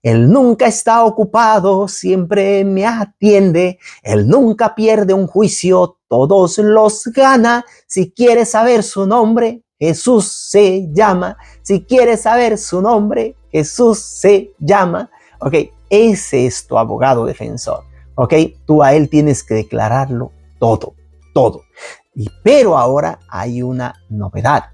A: Él nunca está ocupado, siempre me atiende. Él nunca pierde un juicio, todos los gana. Si quieres saber su nombre, Jesús se llama. Si quieres saber su nombre, Jesús se llama. Ok, ese es tu abogado defensor. Ok, tú a él tienes que declararlo todo, todo. Pero ahora hay una novedad.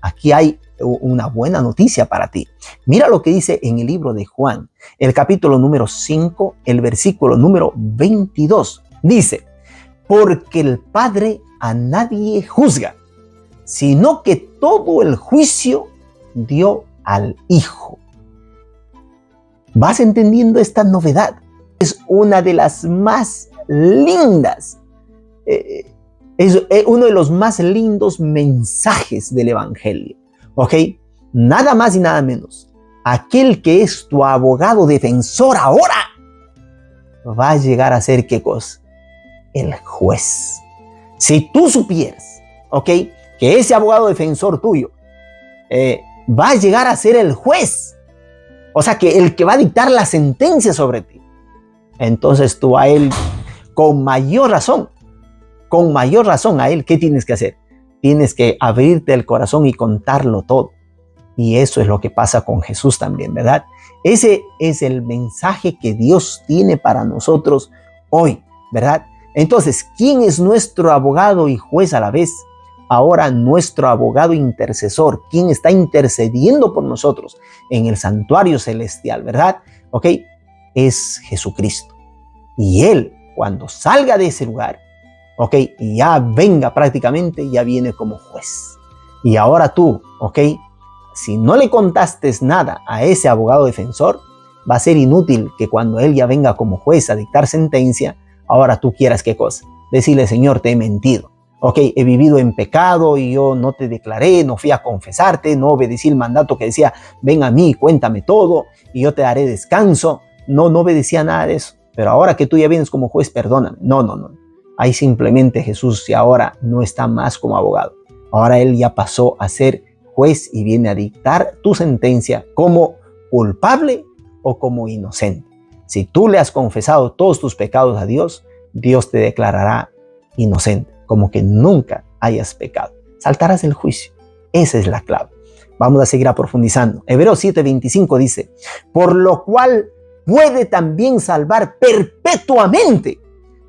A: Aquí hay una buena noticia para ti. Mira lo que dice en el libro de Juan, el capítulo número 5, el versículo número 22. Dice, porque el Padre a nadie juzga, sino que todo el juicio dio al Hijo. ¿Vas entendiendo esta novedad? Es una de las más lindas, es uno de los más lindos mensajes del Evangelio. ¿Ok? Nada más y nada menos. Aquel que es tu abogado defensor ahora va a llegar a ser, ¿qué cosa? El juez. Si tú supieras, ¿ok? Que ese abogado defensor tuyo va a llegar a ser el juez. O sea, que el que va a dictar la sentencia sobre ti. Entonces tú a él, con mayor razón a él, ¿qué tienes que hacer? Tienes que abrirte el corazón y contarlo todo. Y eso es lo que pasa con Jesús también, ¿verdad? Ese es el mensaje que Dios tiene para nosotros hoy, ¿verdad? Entonces, ¿quién es nuestro abogado y juez a la vez? Ahora nuestro abogado intercesor, ¿quién está intercediendo por nosotros en el santuario celestial, ¿verdad? ¿Ok? Es Jesucristo. Y Él, cuando salga de ese lugar, ¿ok? Y ya venga prácticamente, ya viene como juez. Y ahora tú, ¿ok? Si no le contaste nada a ese abogado defensor, va a ser inútil que cuando Él ya venga como juez a dictar sentencia, ahora tú quieras, ¿qué cosa? Decirle, Señor, te he mentido. Ok, he vivido en pecado y yo no te declaré, no fui a confesarte, no obedecí el mandato que decía, ven a mí, cuéntame todo y yo te daré descanso. No obedecía nada de eso. Pero ahora que tú ya vienes como juez, perdóname. No. Ahí simplemente Jesús y ahora no está más como abogado. Ahora Él ya pasó a ser juez y viene a dictar tu sentencia como culpable o como inocente. Si tú le has confesado todos tus pecados a Dios, Dios te declarará inocente, como que nunca hayas pecado. Saltarás el juicio. Esa es la clave. Vamos a seguir profundizando. Hebreos 7:25 dice, por lo cual puede también salvar perpetuamente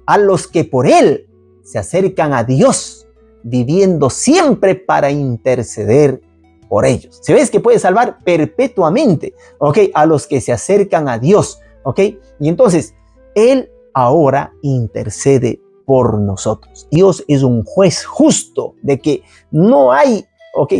A: a los que por Él se acercan a Dios, viviendo siempre para interceder por ellos. ¿Se ves que puede salvar perpetuamente? ¿Ok? A los que se acercan a Dios. ¿Ok? Y entonces, Él ahora intercede por nosotros. Dios es un juez justo de que no hay,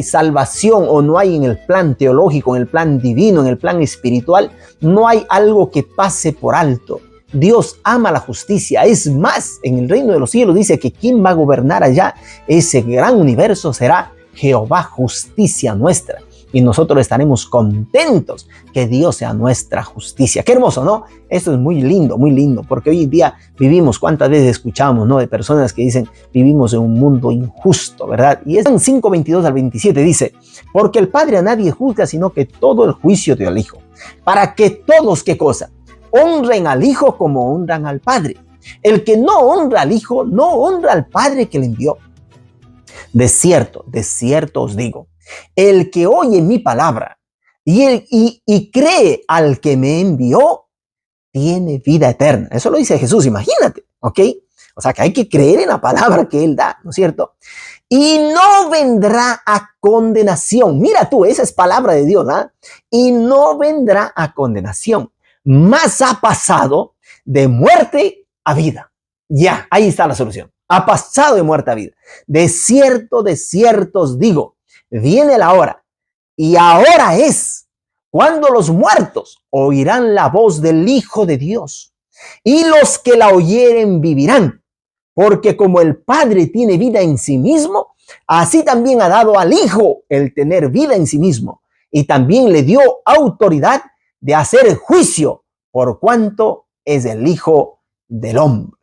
A: salvación o no hay en el plan teológico, en el plan divino, en el plan espiritual, no hay algo que pase por alto. Dios ama la justicia. Es más, en el reino de los cielos dice que quien va a gobernar allá, ese gran universo, será Jehová, justicia nuestra. Y nosotros estaremos contentos que Dios sea nuestra justicia. Qué hermoso, ¿no? Esto es muy lindo, porque hoy en día vivimos, cuántas veces escuchamos, ¿no? De personas que dicen, vivimos en un mundo injusto, ¿verdad? Y en 5:22 al 27 dice, porque el Padre a nadie juzga, sino que todo el juicio dio al Hijo, para que todos, ¿qué cosa? Honren al Hijo como honran al Padre. El que no honra al Hijo, no honra al Padre que le envió. De cierto os digo, el que oye mi palabra y cree al que me envió, tiene vida eterna. Eso lo dice Jesús, imagínate, ¿ok? O sea que hay que creer en la palabra que Él da, ¿no es cierto? Y no vendrá a condenación. Mira tú, esa es palabra de Dios, ¿ah? Y no vendrá a condenación. Más ha pasado de muerte a vida. Ya, ahí está la solución. Ha pasado de muerte a vida. De cierto os digo, viene la hora. Y ahora es cuando los muertos oirán la voz del Hijo de Dios. Y los que la oyeren vivirán. Porque como el Padre tiene vida en sí mismo, así también ha dado al Hijo el tener vida en sí mismo. Y también le dio autoridad de hacer juicio por cuanto es el Hijo del Hombre.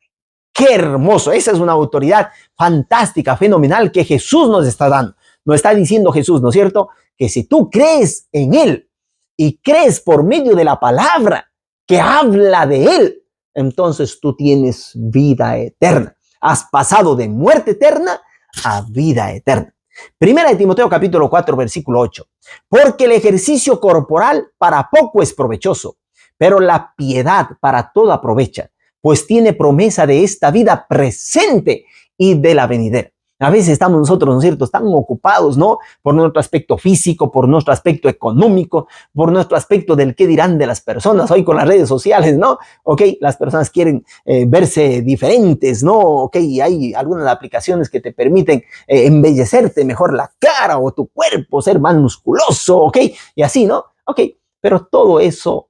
A: ¡Qué hermoso! Esa es una autoridad fantástica, fenomenal que Jesús nos está dando. Nos está diciendo Jesús, ¿no es cierto? Que si tú crees en Él y crees por medio de la palabra que habla de Él, entonces tú tienes vida eterna. Has pasado de muerte eterna a vida eterna. Primera de Timoteo capítulo 4 versículo 8. Porque el ejercicio corporal para poco es provechoso, pero la piedad para todo aprovecha, pues tiene promesa de esta vida presente y de la venidera. A veces estamos nosotros, ¿no es cierto?, tan ocupados, ¿no?, por nuestro aspecto físico, por nuestro aspecto económico, por nuestro aspecto del qué dirán de las personas. Hoy con las redes sociales, ¿no? Ok, las personas quieren verse diferentes, ¿no? Ok, hay algunas aplicaciones que te permiten embellecerte mejor la cara o tu cuerpo, ser más musculoso, ok, y así, ¿no? Ok, pero todo eso,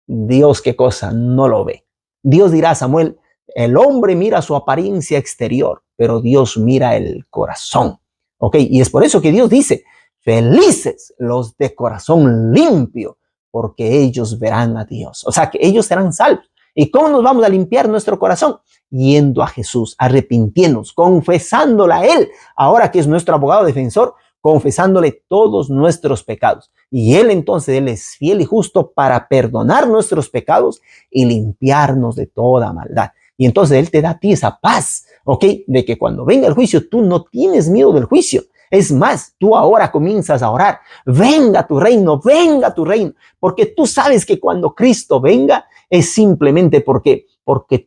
A: Dios, ¿qué cosa? No lo ve. Dios dirá a Samuel, el hombre mira su apariencia exterior, pero Dios mira el corazón. ¿Ok? Y es por eso que Dios dice, felices los de corazón limpio, porque ellos verán a Dios. O sea, que ellos serán salvos. ¿Y cómo nos vamos a limpiar nuestro corazón? Yendo a Jesús, arrepintiéndonos, confesándole a Él, ahora que es nuestro abogado defensor, confesándole todos nuestros pecados. Y Él entonces, Él es fiel y justo para perdonar nuestros pecados y limpiarnos de toda maldad. Y entonces Él te da a ti esa paz, ¿ok? De que cuando venga el juicio, tú no tienes miedo del juicio. Es más, tú ahora comienzas a orar, venga tu reino, porque tú sabes que cuando Cristo venga es simplemente porque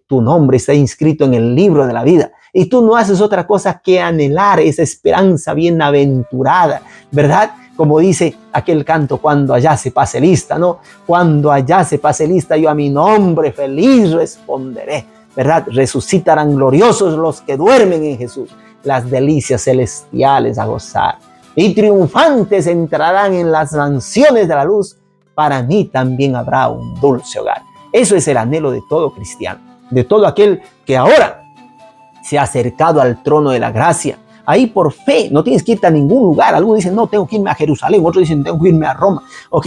A: tu nombre está inscrito en el libro de la vida y tú no haces otra cosa que anhelar esa esperanza bienaventurada, ¿verdad? Como dice aquel canto, cuando allá se pase lista, ¿no? Cuando allá se pase lista, yo a mi nombre feliz responderé, ¿verdad? Resucitarán gloriosos los que duermen en Jesús, las delicias celestiales a gozar. Y triunfantes entrarán en las mansiones de la luz. Para mí también habrá un dulce hogar. Eso es el anhelo de todo cristiano, de todo aquel que ahora se ha acercado al trono de la gracia. Ahí por fe, no tienes que irte a ningún lugar. Algunos dicen, no, tengo que irme a Jerusalén. Otros dicen, tengo que irme a Roma. Ok,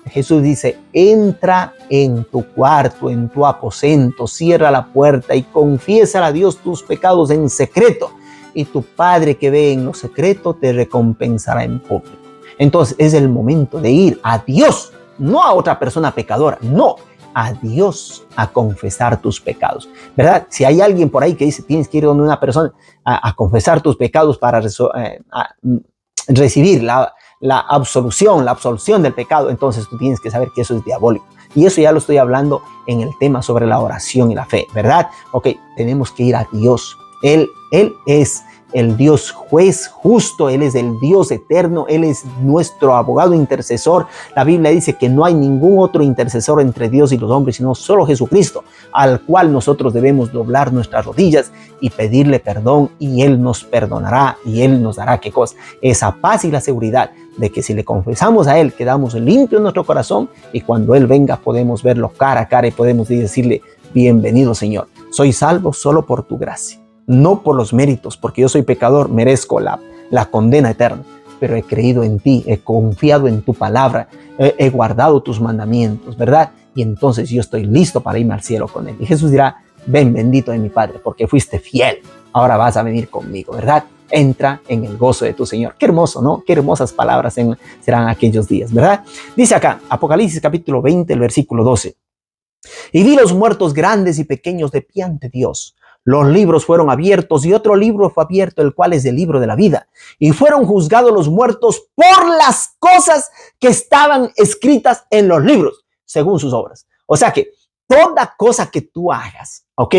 A: Jesús dice, entra en tu cuarto, en tu aposento, cierra la puerta y confiesa a Dios tus pecados en secreto. Y tu Padre que ve en lo secreto te recompensará en público. Entonces es el momento de ir a Dios, no a otra persona pecadora, no, a Dios a confesar tus pecados, ¿verdad? Si hay alguien por ahí que dice tienes que ir donde una persona a confesar tus pecados para recibir la absolución del pecado, entonces tú tienes que saber que eso es diabólico. Y eso ya lo estoy hablando en el tema sobre la oración y la fe, ¿verdad? Ok, tenemos que ir a Dios. Él es el Dios juez justo, Él es el Dios eterno, Él es nuestro abogado intercesor. La Biblia dice que no hay ningún otro intercesor entre Dios y los hombres, sino solo Jesucristo, al cual nosotros debemos doblar nuestras rodillas y pedirle perdón, y Él nos perdonará y Él nos dará, ¿qué cosa? Esa paz y la seguridad de que si le confesamos a Él, quedamos limpios en nuestro corazón, y cuando Él venga podemos verlo cara a cara y podemos decirle, bienvenido Señor, soy salvo solo por tu gracia. No por los méritos, porque yo soy pecador, merezco la condena eterna, pero he creído en ti, he confiado en tu palabra, he guardado tus mandamientos, ¿verdad? Y entonces yo estoy listo para irme al cielo con Él. Y Jesús dirá, ven bendito de mi Padre, porque fuiste fiel, ahora vas a venir conmigo, ¿verdad? Entra en el gozo de tu Señor. Qué hermoso, ¿no? Qué hermosas palabras serán aquellos días, ¿verdad? Dice acá, Apocalipsis capítulo 20, el versículo 12. Y vi los muertos grandes y pequeños de pie ante Dios. Los libros fueron abiertos y otro libro fue abierto, el cual es el libro de la vida. Y fueron juzgados los muertos por las cosas que estaban escritas en los libros, según sus obras. O sea que toda cosa que tú hagas, ¿ok?,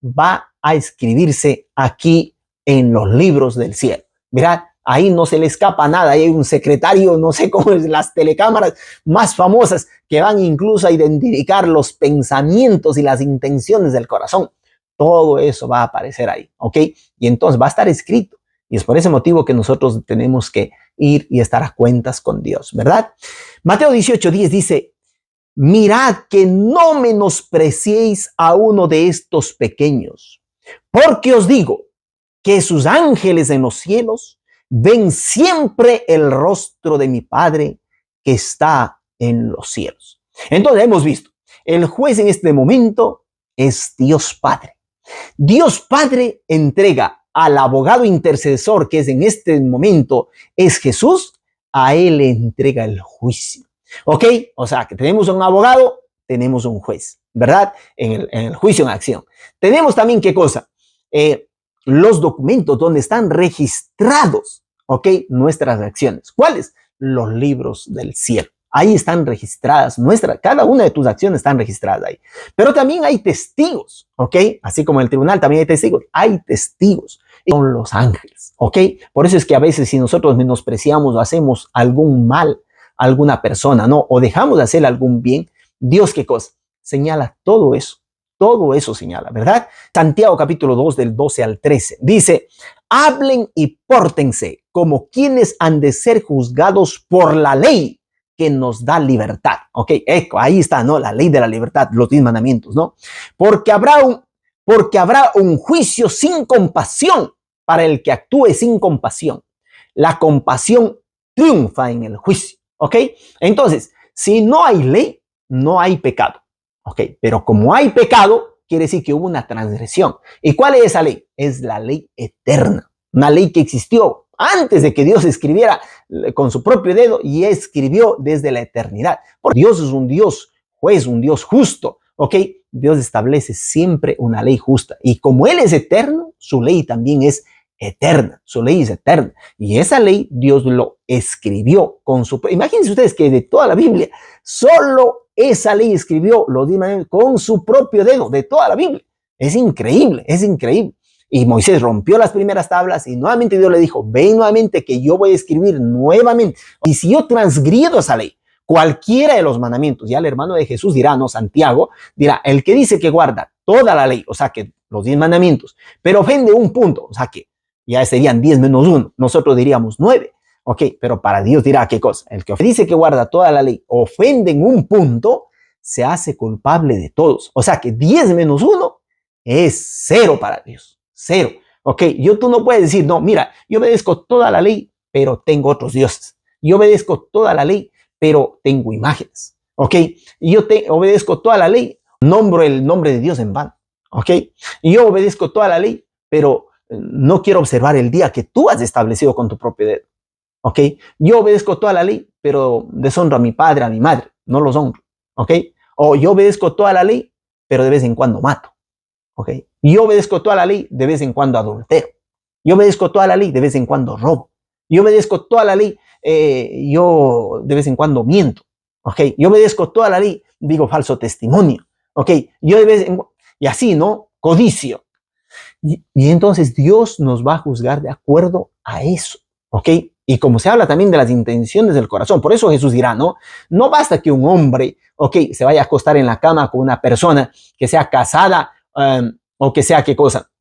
A: va a escribirse aquí en los libros del cielo. Mirad, ahí no se le escapa nada. Hay un secretario, no sé cómo es, las telecámaras más famosas que van incluso a identificar los pensamientos y las intenciones del corazón. Todo eso va a aparecer ahí, ¿ok? Y entonces va a estar escrito. Y es por ese motivo que nosotros tenemos que ir y estar a cuentas con Dios, ¿verdad? Mateo 18:10 dice, mirad que no menospreciéis a uno de estos pequeños, porque os digo que sus ángeles en los cielos ven siempre el rostro de mi Padre que está en los cielos. Entonces hemos visto, el juez en este momento es Dios Padre. Dios Padre entrega al abogado intercesor, que es en este momento es Jesús, a él le entrega el juicio. ¿Ok? O sea, que tenemos un abogado, tenemos un juez, ¿verdad? En el juicio en acción. Tenemos también, ¿qué cosa? Los documentos donde están registrados, ¿ok? Nuestras acciones. ¿Cuáles? Los libros del cielo. Ahí están registradas cada una de tus acciones están registradas ahí. Pero también hay testigos, ¿ok? Así como en el tribunal también hay testigos. Hay testigos. Son los ángeles, ¿ok? Por eso es que a veces si nosotros menospreciamos o hacemos algún mal a alguna persona, ¿no? O dejamos de hacer algún bien, Dios, ¿qué cosa? Señala todo eso. Todo eso señala, ¿verdad? Santiago capítulo 2 del 12 al 13 dice, hablen y pórtense como quienes han de ser juzgados por la ley que nos da libertad. Ok, ahí está, ¿no? La ley de la libertad, los 10 mandamientos, ¿no? Porque habrá un juicio sin compasión para el que actúe sin compasión. La compasión triunfa en el juicio, ¿ok? Entonces, si no hay ley, no hay pecado. Ok, pero como hay pecado, quiere decir que hubo una transgresión. ¿Y cuál es esa ley? Es la ley eterna, una ley que existió antes de que Dios escribiera con su propio dedo y escribió desde la eternidad. Porque Dios es un Dios juez, un Dios justo, ¿ok? Dios establece siempre una ley justa y como Él es eterno, su ley también es eterna, su ley es eterna y esa ley Dios lo escribió con su... Imagínense ustedes que de toda la Biblia, solo esa ley escribió los 10 mandamientos con su propio dedo, de toda la Biblia. Es increíble, es increíble. Y Moisés rompió las primeras tablas y nuevamente Dios le dijo, ven nuevamente que yo voy a escribir nuevamente. Y si yo transgrido esa ley, cualquiera de los mandamientos, ya el hermano de Jesús dirá, no, Santiago, dirá, el que dice que guarda toda la ley, o sea que los 10 mandamientos, pero ofende un punto, o sea que ya serían 10 menos 1, nosotros diríamos 9. Ok, pero para Dios dirá qué cosa. El que dice que guarda toda la ley, ofende en un punto, se hace culpable de todos. O sea que 10 menos 1 es 0 para Dios. 0. Ok, tú no puedes decir, no, mira, yo obedezco toda la ley, pero tengo otros dioses. Yo obedezco toda la ley, pero tengo imágenes. Ok, obedezco toda la ley, nombro el nombre de Dios en vano. Ok, yo obedezco toda la ley, pero no quiero observar el día que tú has establecido con tu propio dedo. ¿Ok? Yo obedezco toda la ley, pero deshonro a mi padre, a mi madre, no los honro. ¿Ok? O yo obedezco toda la ley, pero de vez en cuando mato. ¿Ok? Yo obedezco toda la ley, de vez en cuando adultero. Yo obedezco toda la ley, de vez en cuando robo. Yo obedezco toda la ley, yo de vez en cuando miento. ¿Ok? Yo obedezco toda la ley, digo falso testimonio. ¿Ok? Yo de vez en y así, ¿no? Codicio. Y entonces Dios nos va a juzgar de acuerdo a eso. ¿Ok? Y como se habla también de las intenciones del corazón, por eso Jesús dirá, no basta que un hombre, se vaya a acostar en la cama con una persona que sea casada o que sea qué cosa,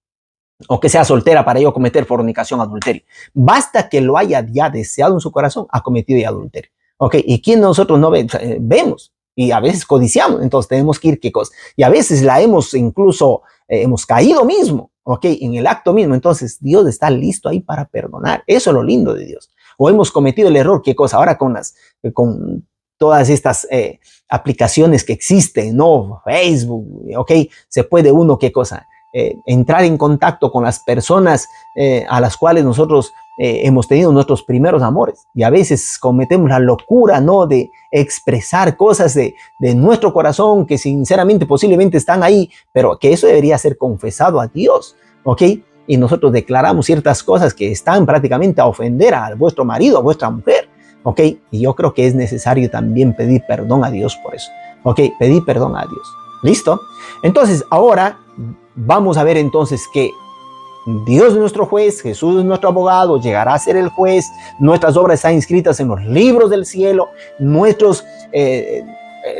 A: o que sea soltera para ello cometer fornicación, adulterio. Basta que lo haya ya deseado en su corazón, ha cometido ya adulterio. ¿Ok? ¿Y quién nosotros no vemos? Y a veces codiciamos, entonces tenemos que ir qué cosa. Y a veces la hemos incluso, hemos caído mismo, ¿ok? En el acto mismo. Entonces Dios está listo ahí para perdonar. Eso es lo lindo de Dios. O hemos cometido el error, ¿qué cosa? Ahora con todas estas aplicaciones que existen, ¿no? Facebook, ¿ok? Se puede uno, ¿qué cosa? Entrar en contacto con las personas a las cuales nosotros hemos tenido nuestros primeros amores y a veces cometemos la locura, ¿no? De expresar cosas de nuestro corazón que sinceramente posiblemente están ahí, pero que eso debería ser confesado a Dios, ¿ok? Y nosotros declaramos ciertas cosas que están prácticamente a ofender a vuestro marido, a vuestra mujer, ¿ok? Y yo creo que es necesario también pedir perdón a Dios por eso, ¿ok? Pedir perdón a Dios. ¿Listo? Entonces ahora vamos a ver entonces que Dios es nuestro juez, Jesús es nuestro abogado, llegará a ser el juez, nuestras obras están inscritas en los libros del cielo,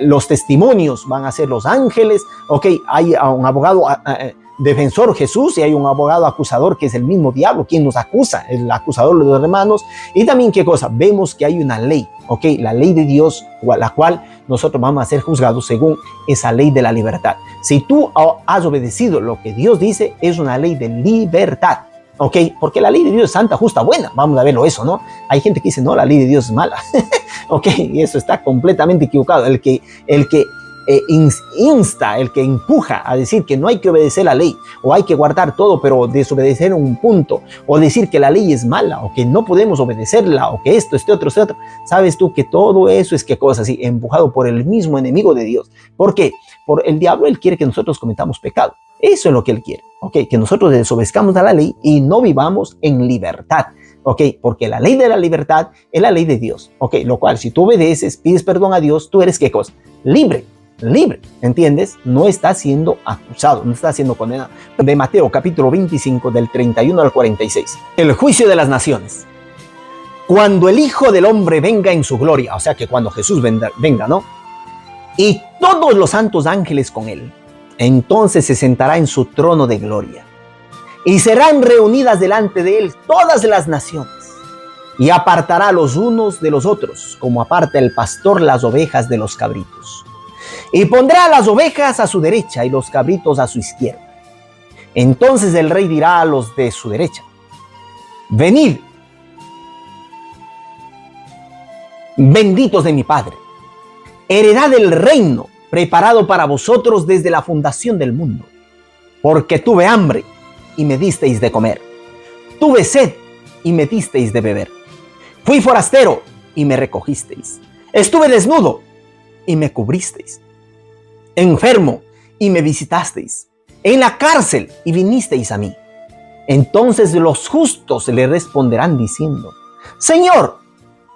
A: los testimonios van a ser los ángeles, ok, hay un abogado defensor Jesús y hay un abogado acusador que es el mismo diablo, quien nos acusa, el acusador de los hermanos. Y también, ¿qué cosa? Vemos que hay una ley, ok, la ley de Dios, la cual nosotros vamos a ser juzgados según esa ley de la libertad. Si tú has obedecido lo que Dios dice, es una ley de libertad, ok, porque la ley de Dios es santa, justa, buena. Vamos a verlo eso, ¿no? Hay gente que dice, no, la ley de Dios es mala. Ok, y eso está completamente equivocado. El que insta, el que empuja a decir que no hay que obedecer la ley, o hay que guardar todo pero desobedecer un punto, o decir que la ley es mala, o que no podemos obedecerla, o que esto, este otro, sabes tú que todo eso es que cosa así, empujado por el mismo enemigo de Dios. ¿Por qué? Por el diablo. Él quiere que nosotros cometamos pecado. Eso es lo que él quiere, ¿ok? Que nosotros desobedezcamos a la ley y no vivamos en libertad, ¿ok? Porque la ley de la libertad es la ley de Dios, ¿ok? Lo cual, si tú obedeces, pides perdón a Dios, tú eres, ¿qué cosa? Libre, ¿entiendes? No estás siendo acusado, no estás siendo condenado. De Mateo capítulo 25, del 31 al 46. El juicio de las naciones. Cuando el Hijo del Hombre venga en su gloria, o sea que cuando Jesús venga, ¿no? Y todos los santos ángeles con él, entonces se sentará en su trono de gloria. Y serán reunidas delante de él todas las naciones. Y apartará los unos de los otros, como aparta el pastor las ovejas de los cabritos. Y pondrá las ovejas a su derecha y los cabritos a su izquierda. Entonces el rey dirá a los de su derecha: venid, benditos de mi Padre, heredad del reino preparado para vosotros desde la fundación del mundo. Porque tuve hambre y me disteis de comer. Tuve sed y me disteis de beber. Fui forastero y me recogisteis. Estuve desnudo y me cubristeis. Enfermo y me visitasteis. En la cárcel y vinisteis a mí. Entonces los justos le responderán diciendo: Señor,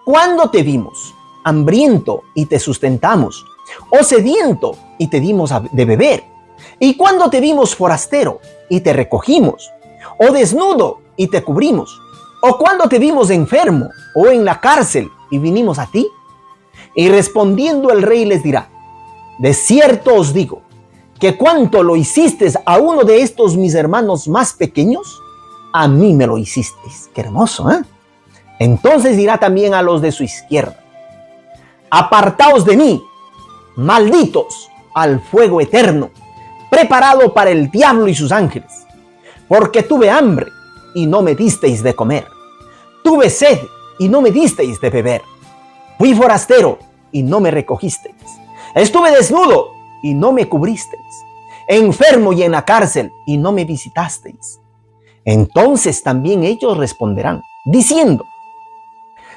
A: ¿cuándo te vimos hambriento y te sustentamos, o sediento y te dimos de beber? ¿Y cuándo te vimos forastero y te recogimos, o desnudo y te cubrimos? ¿O cuándo te vimos enfermo o en la cárcel y vinimos a ti? Y respondiendo el rey les dirá: de cierto os digo, que cuanto lo hicisteis a uno de estos mis hermanos más pequeños, a mí me lo hicisteis. Qué hermoso, ¿eh? Entonces dirá también a los de su izquierda: apartaos de mí, malditos, al fuego eterno, preparado para el diablo y sus ángeles. Porque tuve hambre y no me disteis de comer. Tuve sed y no me disteis de beber. Fui forastero y no me recogisteis. Estuve desnudo y no me cubristeis. Enfermo y en la cárcel y no me visitasteis. Entonces también ellos responderán, diciendo: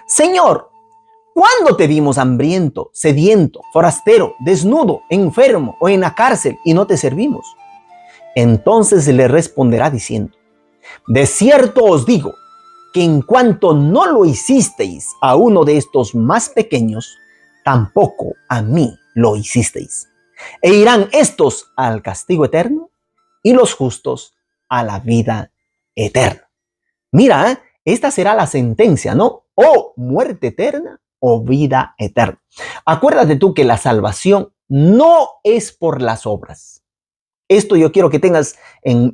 A: Señor, ¿cuándo te vimos hambriento, sediento, forastero, desnudo, enfermo o en la cárcel y no te servimos? Entonces le responderá diciendo: de cierto os digo, que en cuanto no lo hicisteis a uno de estos más pequeños, tampoco a mí lo hicisteis. E irán estos al castigo eterno y los justos a la vida eterna. Mira, esta será la sentencia, ¿no? O muerte eterna o vida eterna. Acuérdate tú que la salvación no es por las obras. Esto yo quiero que tengas en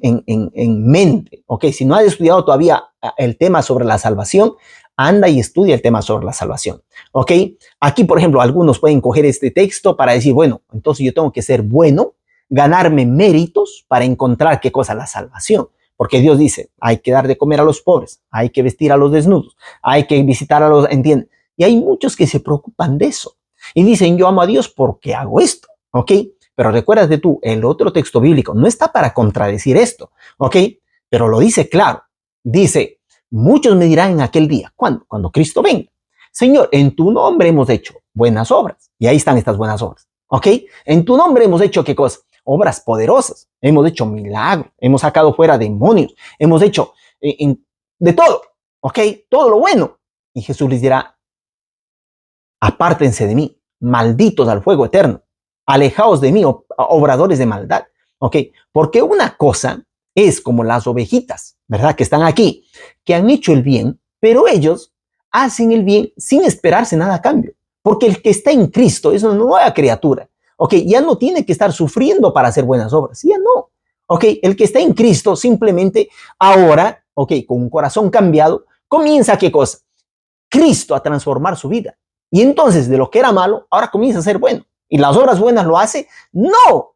A: mente, ¿ok? Si no has estudiado todavía el tema sobre la salvación, anda y estudia el tema sobre la salvación, ¿ok? Aquí, por ejemplo, algunos pueden coger este texto para decir, bueno, entonces yo tengo que ser bueno, ganarme méritos para encontrar qué cosa la salvación. Porque Dios dice, hay que dar de comer a los pobres, hay que vestir a los desnudos, hay que visitar a los, ¿entienden? Y hay muchos que se preocupan de eso y dicen, yo amo a Dios porque hago esto, ¿ok? Pero recuérdate tú, el otro texto bíblico no está para contradecir esto, ¿ok? Pero lo dice claro. Dice, muchos me dirán en aquel día, ¿cuándo? Cuando Cristo venga. Señor, en tu nombre hemos hecho buenas obras. Y ahí están estas buenas obras, ¿ok? En tu nombre hemos hecho, ¿qué cosa? Obras poderosas. Hemos hecho milagros, hemos sacado fuera demonios, hemos hecho de todo, ¿ok? Todo lo bueno. Y Jesús les dirá, apártense de mí, malditos al fuego eterno. Alejaos de mí, obradores de maldad. ¿ok? Porque una cosa es como las ovejitas, ¿verdad? Que están aquí, que han hecho el bien, pero ellos hacen el bien sin esperarse nada a cambio. Porque el que está en Cristo es una nueva criatura, ¿ok? Ya no tiene que estar sufriendo para hacer buenas obras, ya no, ¿ok? El que está en Cristo simplemente ahora, ¿ok? Con un corazón cambiado, comienza, ¿qué cosa? Cristo a transformar su vida. Y entonces de lo que era malo, ahora comienza a ser bueno. Y las obras buenas lo hace, no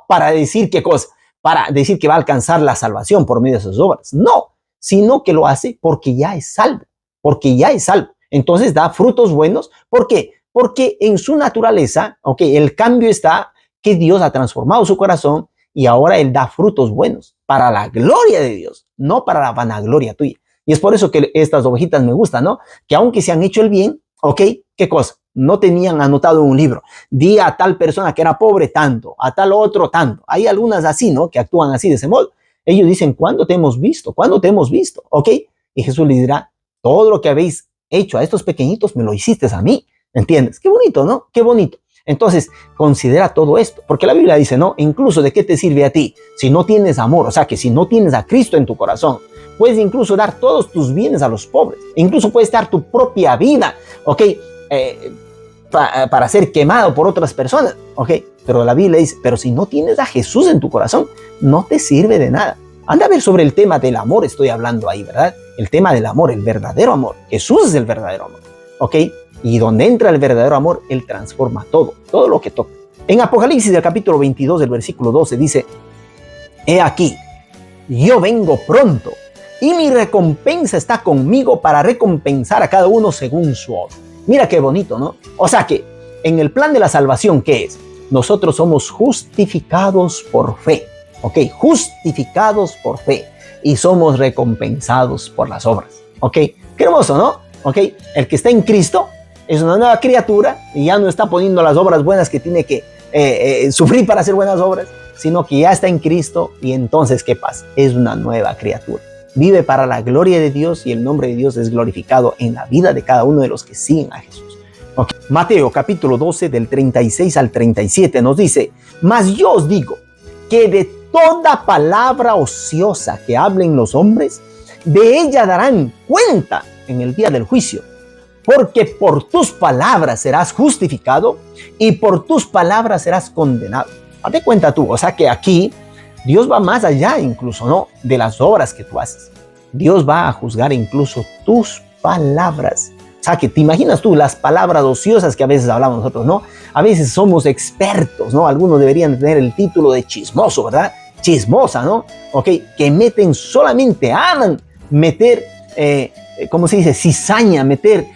A: para decir qué cosa, para decir que va a alcanzar la salvación por medio de sus obras, no, sino que lo hace porque ya es salvo, porque ya es salvo. Entonces da frutos buenos. ¿Por qué? Porque en su naturaleza, ok, el cambio está que Dios ha transformado su corazón y ahora Él da frutos buenos para la gloria de Dios, no para la vanagloria tuya. Y es por eso que estas ovejitas me gustan, ¿no? Que aunque se han hecho el bien, ok, ¿qué cosa? No tenían anotado en un libro. Di a tal persona que era pobre tanto, a tal otro tanto. Hay algunas así, ¿no? Que actúan así de ese modo. Ellos dicen, ¿cuándo te hemos visto? ¿Cuándo te hemos visto? ¿Ok? Y Jesús les dirá, todo lo que habéis hecho a estos pequeñitos me lo hiciste a mí. ¿Entiendes? Qué bonito, ¿no? Qué bonito. Entonces, considera todo esto, porque la Biblia dice, ¿no? Incluso de qué te sirve a ti si no tienes amor, o sea, que si no tienes a Cristo en tu corazón, puedes incluso dar todos tus bienes a los pobres, incluso puedes dar tu propia vida, ¿ok? Para ser quemado por otras personas, ¿ok? Pero la Biblia dice, pero si no tienes a Jesús en tu corazón, no te sirve de nada. Anda a ver sobre el tema del amor, estoy hablando ahí, ¿verdad? El tema del amor, el verdadero amor. Jesús es el verdadero amor, ¿ok? Y donde entra el verdadero amor, Él transforma todo lo que toca. En Apocalipsis, del capítulo 22, del versículo 12, dice, he aquí, yo vengo pronto, y mi recompensa está conmigo para recompensar a cada uno según su obra. Mira qué bonito, ¿no? O sea que en el plan de la salvación, ¿qué es? Nosotros somos justificados por fe, ¿ok? Justificados por fe y somos recompensados por las obras, ¿ok? Qué hermoso, ¿no? ¿Ok? El que está en Cristo es una nueva criatura y ya no está poniendo las obras buenas que tiene que sufrir para hacer buenas obras, sino que ya está en Cristo y entonces, ¿qué pasa? Es una nueva criatura. Vive para la gloria de Dios y el nombre de Dios es glorificado en la vida de cada uno de los que siguen a Jesús. Okay. Mateo capítulo 12 del 36 al 37 nos dice, mas yo os digo que de toda palabra ociosa que hablen los hombres, de ella darán cuenta en el día del juicio, porque por tus palabras serás justificado y por tus palabras serás condenado. Date cuenta tú, o sea que aquí Dios va más allá incluso, ¿no? De las obras que tú haces. Dios va a juzgar incluso tus palabras. O sea que te imaginas tú las palabras ociosas que a veces hablamos nosotros, ¿no? A veces somos expertos, ¿no? Algunos deberían tener el título de chismoso, ¿verdad? Chismosa, ¿no? Ok, que meten solamente, aman meter, ¿cómo se dice? Cizaña, meter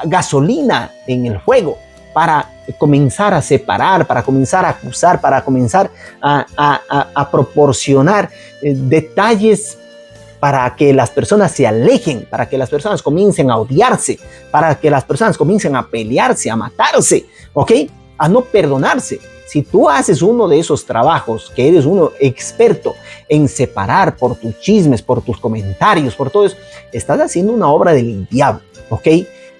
A: gasolina en el fuego para comenzar a separar, para comenzar a acusar, para comenzar a proporcionar detalles para que las personas se alejen, para que las personas comiencen a odiarse, para que las personas comiencen a pelearse, a matarse, ¿ok? A no perdonarse. Si tú haces uno de esos trabajos, que eres uno experto en separar por tus chismes, por tus comentarios, por todo eso, estás haciendo una obra del diablo, ¿ok?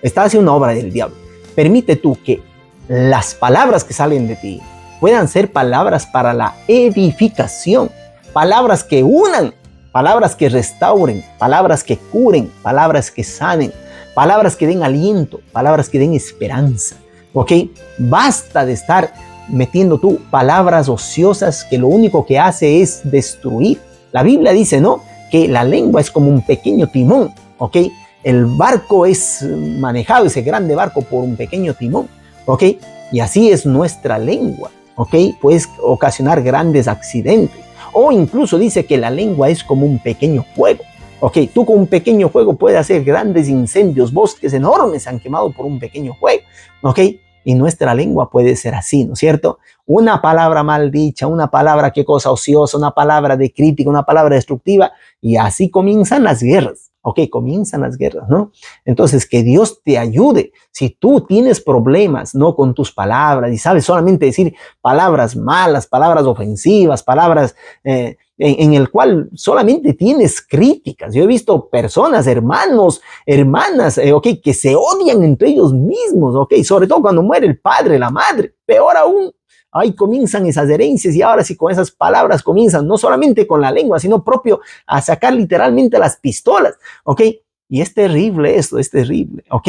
A: Estás haciendo una obra del diablo. Permite tú que las palabras que salen de ti puedan ser palabras para la edificación, palabras que unan, palabras que restauren, palabras que curen, palabras que sanen, palabras que den aliento, palabras que den esperanza, ¿ok? Basta de estar metiendo tú palabras ociosas que lo único que hace es destruir. La Biblia dice, ¿no? Que la lengua es como un pequeño timón, ¿ok? El barco es manejado, ese grande barco, por un pequeño timón, ¿ok? Y así es nuestra lengua, ¿ok? Puede ocasionar grandes accidentes. O incluso dice que la lengua es como un pequeño fuego, ¿ok? Tú con un pequeño fuego puedes hacer grandes incendios, bosques enormes se han quemado por un pequeño fuego, ¿ok? Y nuestra lengua puede ser así, ¿no es cierto? Una palabra mal dicha, una palabra qué cosa ociosa, una palabra de crítica, una palabra destructiva, y así comienzan las guerras. Ok, comienzan las guerras, ¿no? Entonces, que Dios te ayude. Si tú tienes problemas, ¿no? Con tus palabras y sabes solamente decir palabras malas, palabras ofensivas, palabras en el cual solamente tienes críticas. Yo he visto personas, hermanos, hermanas, ok, que se odian entre ellos mismos, ok, sobre todo cuando muere el padre, la madre, peor aún. ahí comienzan esas herencias y ahora sí con esas palabras comienzan, no solamente con la lengua, sino propio a sacar literalmente las pistolas, ¿ok? Y es terrible esto, es terrible, ¿ok?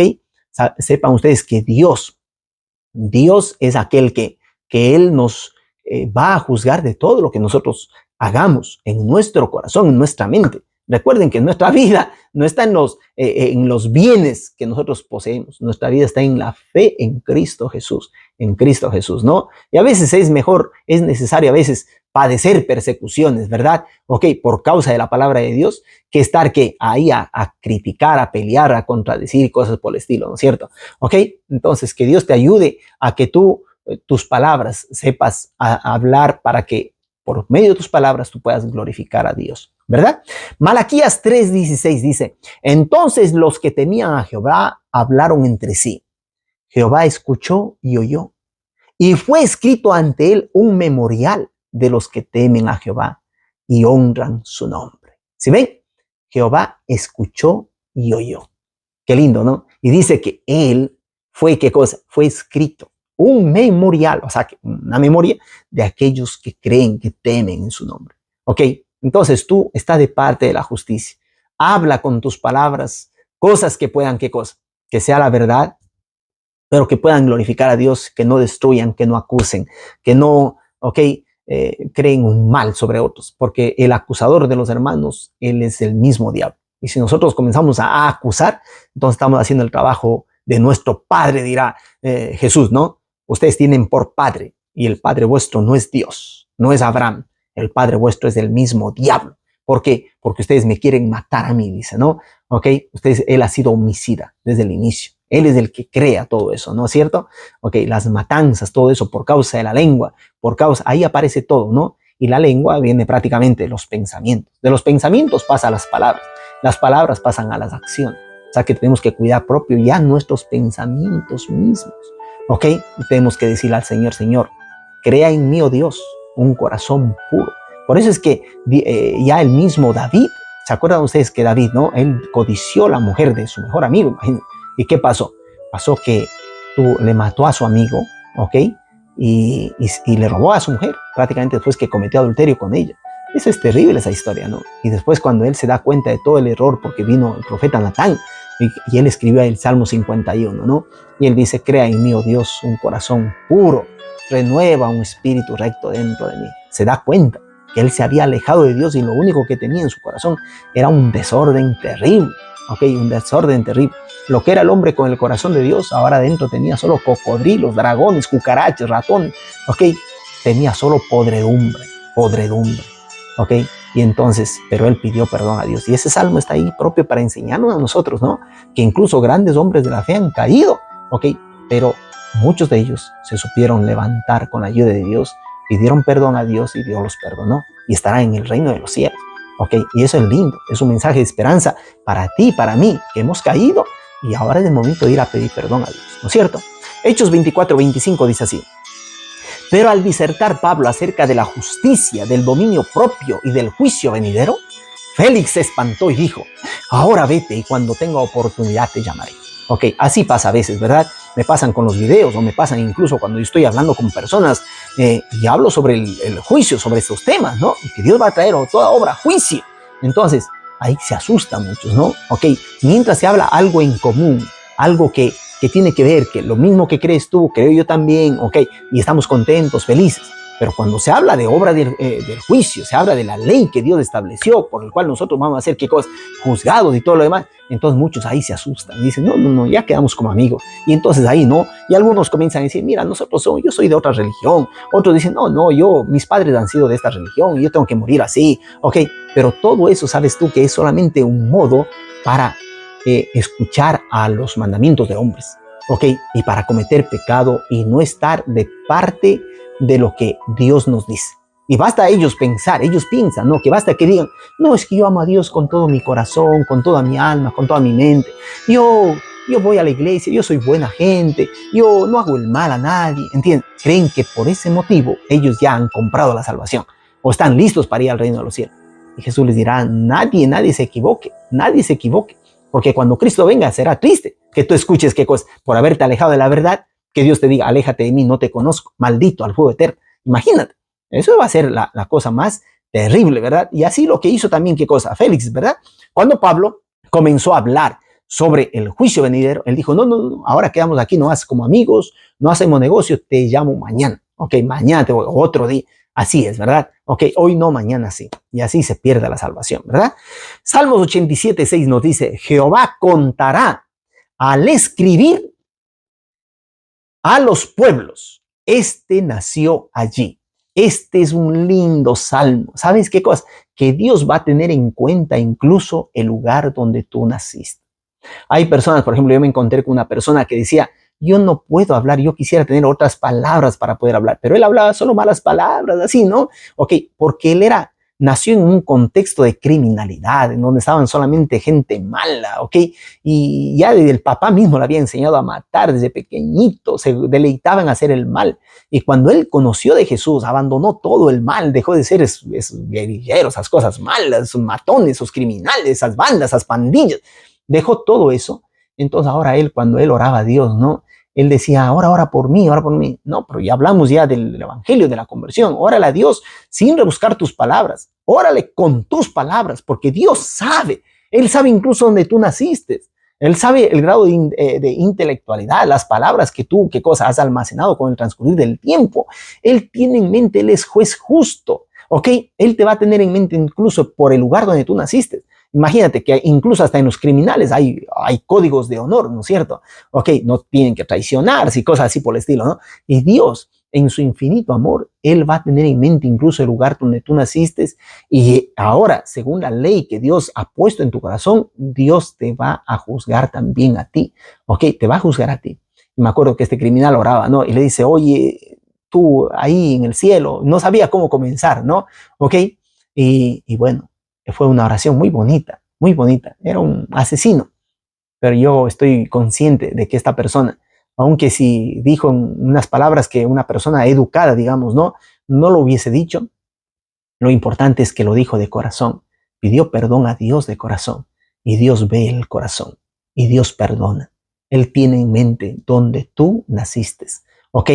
A: Sepan ustedes que Dios es aquel que Él nos va a juzgar de todo lo que nosotros hagamos en nuestro corazón, en nuestra mente. Recuerden que nuestra vida no está en los bienes que nosotros poseemos. Nuestra vida está en la fe en Cristo Jesús, ¿no? Y a veces es mejor, es necesario a veces padecer persecuciones, ¿verdad? Ok, por causa de la palabra de Dios, que estar ahí a criticar, a pelear, a contradecir cosas por el estilo, ¿no es cierto? Ok, entonces que Dios te ayude a que tus palabras sepas hablar para que por medio de tus palabras tú puedas glorificar a Dios, ¿verdad? Malaquías 3:16 dice, entonces los que temían a Jehová hablaron entre sí. Jehová escuchó y oyó, y fue escrito ante él un memorial de los que temen a Jehová y honran su nombre. ¿Sí ven? Jehová escuchó y oyó. Qué lindo, ¿no? Y dice que él fue, ¿qué cosa? Fue escrito un memorial, o sea, una memoria de aquellos que creen, que temen en su nombre. Ok, entonces tú estás de parte de la justicia. Habla con tus palabras cosas que puedan, ¿qué cosa? Que sea la verdad, pero que puedan glorificar a Dios, que no destruyan, que no acusen, que no, ok, creen un mal sobre otros, porque el acusador de los hermanos, él es el mismo diablo. Y si nosotros comenzamos a acusar, entonces estamos haciendo el trabajo de nuestro padre, dirá Jesús, ¿no? Ustedes tienen por padre, y el padre vuestro no es Dios, no es Abraham, el padre vuestro es el mismo diablo. ¿Por qué? Porque ustedes me quieren matar a mí, dice, ¿no? Ok, él ha sido homicida desde el inicio. Él es el que crea todo eso, ¿no es cierto? Ok, las matanzas, todo eso por causa de la lengua, ahí aparece todo, ¿no? Y la lengua viene prácticamente de los pensamientos. De los pensamientos pasa a las palabras pasan a las acciones. O sea que tenemos que cuidar propio ya nuestros pensamientos mismos, ¿ok? Tenemos que decirle al Señor, Señor, crea en mí, oh Dios, un corazón puro. Por eso es que ya el mismo David, ¿se acuerdan ustedes que David, no? Él codició la mujer de su mejor amigo, imagínense. ¿Y qué pasó? Pasó que le mató a su amigo, ¿ok? Y le robó a su mujer, prácticamente después que cometió adulterio con ella. Eso es terrible, esa historia, ¿no? Y después cuando él se da cuenta de todo el error, porque vino el profeta Natán, y él escribió el Salmo 51, ¿no? Y él dice, crea en mí, oh Dios, un corazón puro, renueva un espíritu recto dentro de mí. Se da cuenta que él se había alejado de Dios y lo único que tenía en su corazón era un desorden terrible, ¿ok? Un desorden terrible. Lo que era el hombre con el corazón de Dios, ahora dentro tenía solo cocodrilos, dragones, cucarachas, ratones, ¿ok? Tenía solo podredumbre, ¿ok? Y entonces, pero él pidió perdón a Dios. Y ese salmo está ahí propio para enseñarnos a nosotros, ¿no? Que incluso grandes hombres de la fe han caído, ¿ok? Pero muchos de ellos se supieron levantar con la ayuda de Dios, pidieron perdón a Dios y Dios los perdonó. Y estarán en el reino de los cielos, ¿ok? Y eso es lindo, es un mensaje de esperanza para ti, para mí, que hemos caído. Y ahora es el momento de ir a pedir perdón a Dios, ¿no es cierto? Hechos 24:25 dice así. Pero al disertar Pablo acerca de la justicia, del dominio propio y del juicio venidero, Félix se espantó y dijo, ahora vete y cuando tenga oportunidad te llamaré. Ok, así pasa a veces, ¿verdad? Me pasan con los videos o me pasan incluso cuando yo estoy hablando con personas y hablo sobre el juicio, sobre estos temas, ¿no? Que Dios va a traer toda obra juicio. Entonces, ahí se asustan muchos, ¿no? Ok, mientras se habla algo en común, algo que tiene que ver, que lo mismo que crees tú, creo yo también, ok, y estamos contentos, felices. Pero cuando se habla de obra del juicio, se habla de la ley que Dios estableció, por el cual nosotros vamos a ser, ¿qué cosa? Juzgados y todo lo demás. Entonces muchos ahí se asustan, dicen, no, ya quedamos como amigos. Y entonces ahí no, y algunos comienzan a decir, mira, yo soy de otra religión. Otros dicen, mis padres han sido de esta religión y yo tengo que morir así, ok. Pero todo eso, sabes tú que es solamente un modo para escuchar a los mandamientos de hombres, ok, y para cometer pecado y no estar de parte de lo que Dios nos dice. Y basta ellos piensan, ¿no? Que basta que digan, no, es que yo amo a Dios con todo mi corazón, con toda mi alma, con toda mi mente. Yo voy a la iglesia, yo soy buena gente, yo no hago el mal a nadie, ¿entienden? Creen que por ese motivo ellos ya han comprado la salvación o están listos para ir al reino de los cielos. Y Jesús les dirá, nadie se equivoque, porque cuando Cristo venga será triste que tú escuches qué cosa, por haberte alejado de la verdad, que Dios te diga, aléjate de mí, no te conozco, maldito al fuego eterno. Imagínate, eso va a ser la cosa más terrible, ¿verdad? Y así lo que hizo también, ¿qué cosa? Félix, ¿verdad? Cuando Pablo comenzó a hablar sobre el juicio venidero, él dijo, no, ahora quedamos aquí, no como amigos, no hacemos negocio, te llamo mañana. Ok, mañana te voy, otro día. Así es, ¿verdad? Ok, hoy no, mañana sí. Y así se pierde la salvación, ¿verdad? Salmos 87:6 nos dice, Jehová contará al escribir a los pueblos. Este nació allí. Este es un lindo salmo. ¿Sabes qué cosa? Que Dios va a tener en cuenta incluso el lugar donde tú naciste. Hay personas, por ejemplo, yo me encontré con una persona que decía, yo no puedo hablar, yo quisiera tener otras palabras para poder hablar, pero él hablaba solo malas palabras, así, ¿no? Ok, porque él nació en un contexto de criminalidad, en donde estaban solamente gente mala, ¿ok? Y ya el papá mismo le había enseñado a matar desde pequeñito, se deleitaba en hacer el mal. Y cuando él conoció de Jesús, abandonó todo el mal, dejó de ser esos guerrilleros, esas cosas malas, esos matones, esos criminales, esas bandas, esas pandillas. Dejó todo eso. Entonces ahora él, cuando él oraba a Dios, ¿no? Él decía, ahora ora por mí, ora por mí. No, pero ya hablamos ya del evangelio, de la conversión. Órale a Dios sin rebuscar tus palabras. Órale con tus palabras, porque Dios sabe. Él sabe incluso dónde tú naciste. Él sabe el grado de intelectualidad, las palabras que tú, qué cosa has almacenado con el transcurrir del tiempo. Él tiene en mente, él es juez justo. ¿Ok? Él te va a tener en mente incluso por el lugar donde tú naciste. Imagínate que incluso hasta en los criminales hay códigos de honor, ¿no es cierto? Ok, no tienen que traicionarse y cosas así por el estilo, ¿no? Y Dios, en su infinito amor, Él va a tener en mente incluso el lugar donde tú naciste. Y ahora, según la ley que Dios ha puesto en tu corazón, Dios te va a juzgar también a ti. Ok, te va a juzgar a ti. Y me acuerdo que este criminal oraba, ¿no? Y le dice, oye, tú ahí en el cielo, no sabía cómo comenzar, ¿no? Ok, y bueno, fue una oración muy bonita, muy bonita. Era un asesino, pero yo estoy consciente de que esta persona, aunque si dijo unas palabras que una persona educada, digamos, no lo hubiese dicho, lo importante es que lo dijo de corazón. Pidió perdón a Dios de corazón. Y Dios ve el corazón. Y Dios perdona. Él tiene en mente donde tú naciste. ¿Ok?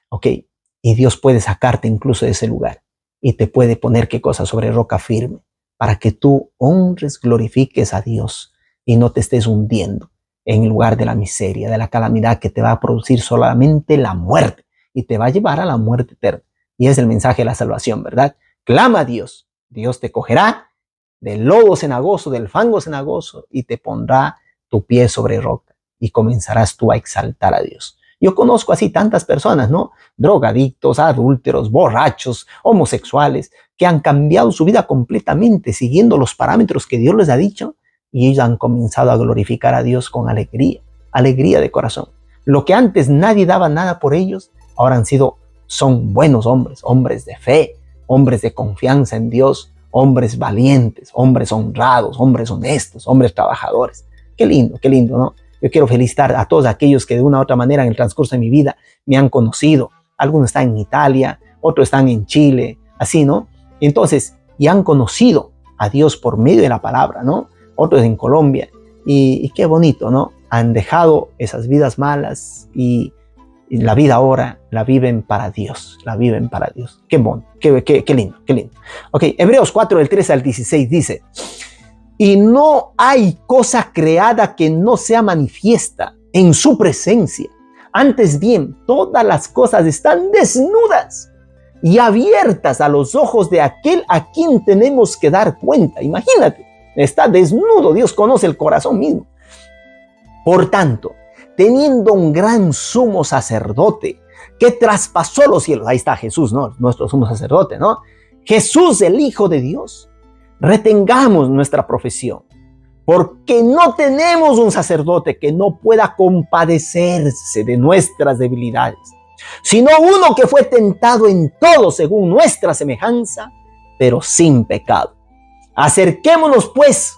A: ¿Ok? Y Dios puede sacarte incluso de ese lugar. Y te puede poner qué cosa sobre roca firme, para que tú honres, glorifiques a Dios y no te estés hundiendo en lugar de la miseria, de la calamidad que te va a producir solamente la muerte y te va a llevar a la muerte eterna. Y es el mensaje de la salvación, ¿verdad? Clama a Dios, Dios te cogerá del lodo cenagoso, del fango cenagoso y te pondrá tu pie sobre roca y comenzarás tú a exaltar a Dios. Yo conozco así tantas personas, ¿no? Drogadictos, adúlteros, borrachos, homosexuales, que han cambiado su vida completamente siguiendo los parámetros que Dios les ha dicho y ellos han comenzado a glorificar a Dios con alegría, alegría de corazón. Lo que antes nadie daba nada por ellos, ahora son buenos hombres, hombres de fe, hombres de confianza en Dios, hombres valientes, hombres honrados, hombres honestos, hombres trabajadores. Qué lindo, ¿no? Yo quiero felicitar a todos aquellos que de una u otra manera en el transcurso de mi vida me han conocido. Algunos están en Italia, otros están en Chile, así, ¿no? Entonces, y han conocido a Dios por medio de la palabra, ¿no? Otros en Colombia. Y qué bonito, ¿no? Han dejado esas vidas malas y la vida ahora la viven para Dios, la viven para Dios. Qué bueno, qué lindo, qué lindo. Ok, Hebreos 4, del 13 al 16 dice, y no hay cosa creada que no sea manifiesta en su presencia. Antes bien, todas las cosas están desnudas y abiertas a los ojos de aquel a quien tenemos que dar cuenta. Imagínate, está desnudo, Dios conoce el corazón mismo. Por tanto, teniendo un gran sumo sacerdote que traspasó los cielos, ahí está Jesús, ¿no? Nuestro sumo sacerdote, ¿no? Jesús, el Hijo de Dios. Retengamos nuestra profesión, porque no tenemos un sacerdote que no pueda compadecerse de nuestras debilidades, sino uno que fue tentado en todo según nuestra semejanza, pero sin pecado. Acerquémonos pues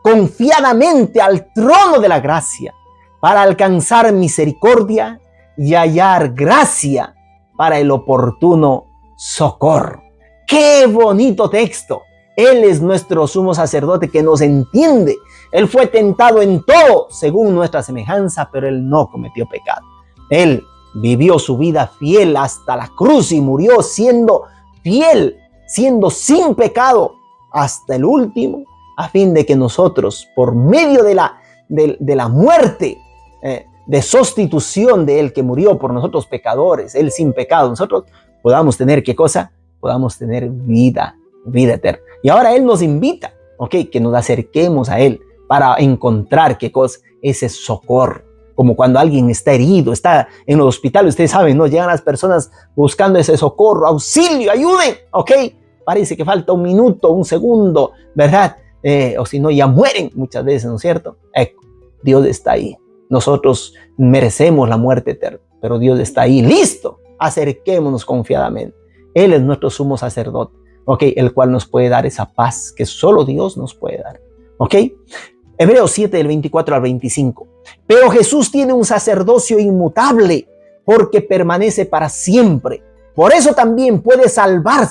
A: confiadamente al trono de la gracia para alcanzar misericordia y hallar gracia para el oportuno socorro. ¡Qué bonito texto! Él es nuestro sumo sacerdote que nos entiende. Él fue tentado en todo según nuestra semejanza, pero Él no cometió pecado. Él vivió su vida fiel hasta la cruz y murió siendo fiel, siendo sin pecado hasta el último, a fin de que nosotros, por medio de la muerte, de sustitución de Él que murió por nosotros pecadores, Él sin pecado, nosotros podamos tener, ¿qué cosa? Podamos tener vida eterna. Y ahora Él nos invita, ¿ok? Que nos acerquemos a Él para encontrar, ¿qué cosa? Ese socorro. Como cuando alguien está herido, está en el hospital, ustedes saben, ¿no? Llegan las personas buscando ese socorro, auxilio, ayuden, ¿ok? Parece que falta un minuto, un segundo, ¿verdad? O si no, ya mueren muchas veces, ¿no es cierto? Dios está ahí. Nosotros merecemos la muerte eterna, pero Dios está ahí, listo. Acerquémonos confiadamente. Él es nuestro sumo sacerdote, ¿ok? El cual nos puede dar esa paz que solo Dios nos puede dar, ¿ok? Hebreos 7, del 24 al 25. Pero Jesús tiene un sacerdocio inmutable porque permanece para siempre. Por eso también puede salvar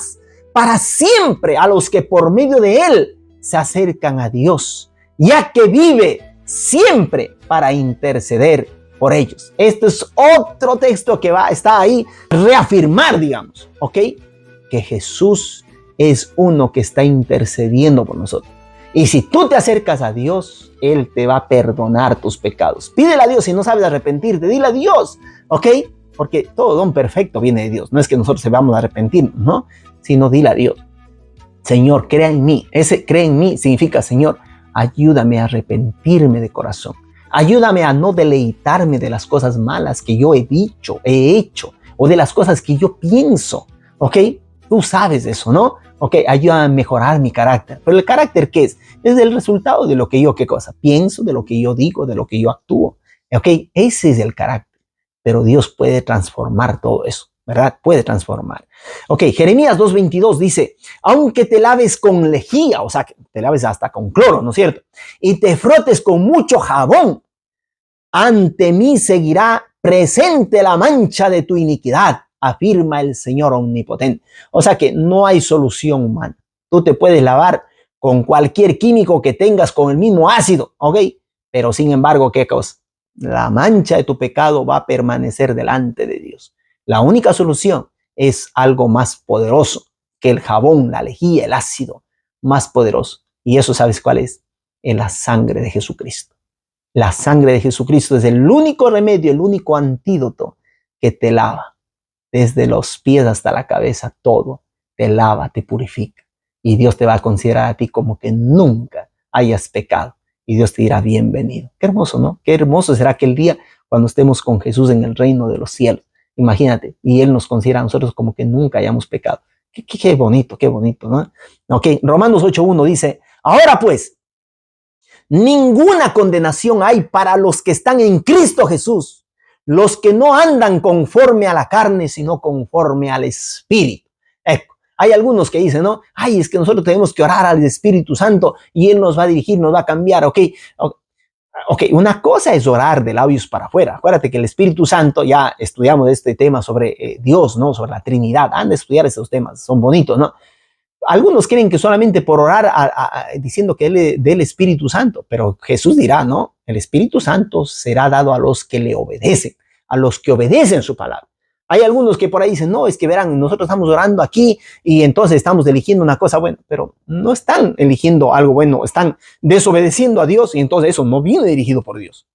A: para siempre a los que por medio de Él se acercan a Dios, ya que vive siempre para interceder por ellos. Este es otro texto que está ahí, reafirmar, digamos, ¿ok? Que Jesús es uno que está intercediendo por nosotros. Y si tú te acercas a Dios, Él te va a perdonar tus pecados. Pídele a Dios si no sabes arrepentirte, dile a Dios, ¿ok? Porque todo don perfecto viene de Dios. No es que nosotros se vamos a arrepentir, ¿no? Sino dile a Dios, Señor, crea en mí. Ese crea en mí significa, Señor, ayúdame a arrepentirme de corazón. Ayúdame a no deleitarme de las cosas malas que yo he dicho, he hecho, o de las cosas que yo pienso, ¿ok? Tú sabes eso, ¿no? Ok, ayuda a mejorar mi carácter. Pero el carácter, ¿qué es? Es el resultado de lo que yo, ¿qué cosa? Pienso, de lo que yo digo, de lo que yo actúo. Ok, ese es el carácter. Pero Dios puede transformar todo eso, ¿verdad? Puede transformar. Ok, Jeremías 2:22 dice, aunque te laves con lejía, o sea, que te laves hasta con cloro, ¿no es cierto? Y te frotes con mucho jabón, ante mí seguirá presente la mancha de tu iniquidad, afirma el Señor omnipotente. O sea que no hay solución humana. Tú te puedes lavar con cualquier químico que tengas, con el mismo ácido, ¿ok? Pero sin embargo, ¿qué cosa? La mancha de tu pecado va a permanecer delante de Dios. La única solución es algo más poderoso que el jabón, la lejía, el ácido, más poderoso. Y eso, ¿sabes cuál es? Es la sangre de Jesucristo. La sangre de Jesucristo es el único remedio, el único antídoto que te lava. Desde los pies hasta la cabeza, todo te lava, te purifica. Y Dios te va a considerar a ti como que nunca hayas pecado. Y Dios te dirá bienvenido. Qué hermoso, ¿no? Qué hermoso será aquel día cuando estemos con Jesús en el reino de los cielos. Imagínate, y Él nos considera a nosotros como que nunca hayamos pecado. Qué bonito, ¿no? Ok, Romanos 8:1 dice, ahora pues, ninguna condenación hay para los que están en Cristo Jesús, los que no andan conforme a la carne, sino conforme al Espíritu. Hay algunos que dicen, ¿no? Ay, es que nosotros tenemos que orar al Espíritu Santo y Él nos va a dirigir, nos va a cambiar, ¿ok? Una cosa es orar de labios para afuera. Acuérdate que el Espíritu Santo, ya estudiamos este tema sobre Dios, ¿no? Sobre la Trinidad. Anda a estudiar esos temas, son bonitos, ¿no? Algunos creen que solamente por orar diciendo que Él del Espíritu Santo, pero Jesús dirá, ¿no? El Espíritu Santo será dado a los que le obedecen, a los que obedecen su palabra. Hay algunos que por ahí dicen, no, es que verán, nosotros estamos orando aquí y entonces estamos eligiendo una cosa buena, pero no están eligiendo algo bueno, están desobedeciendo a Dios y entonces eso no viene dirigido por Dios.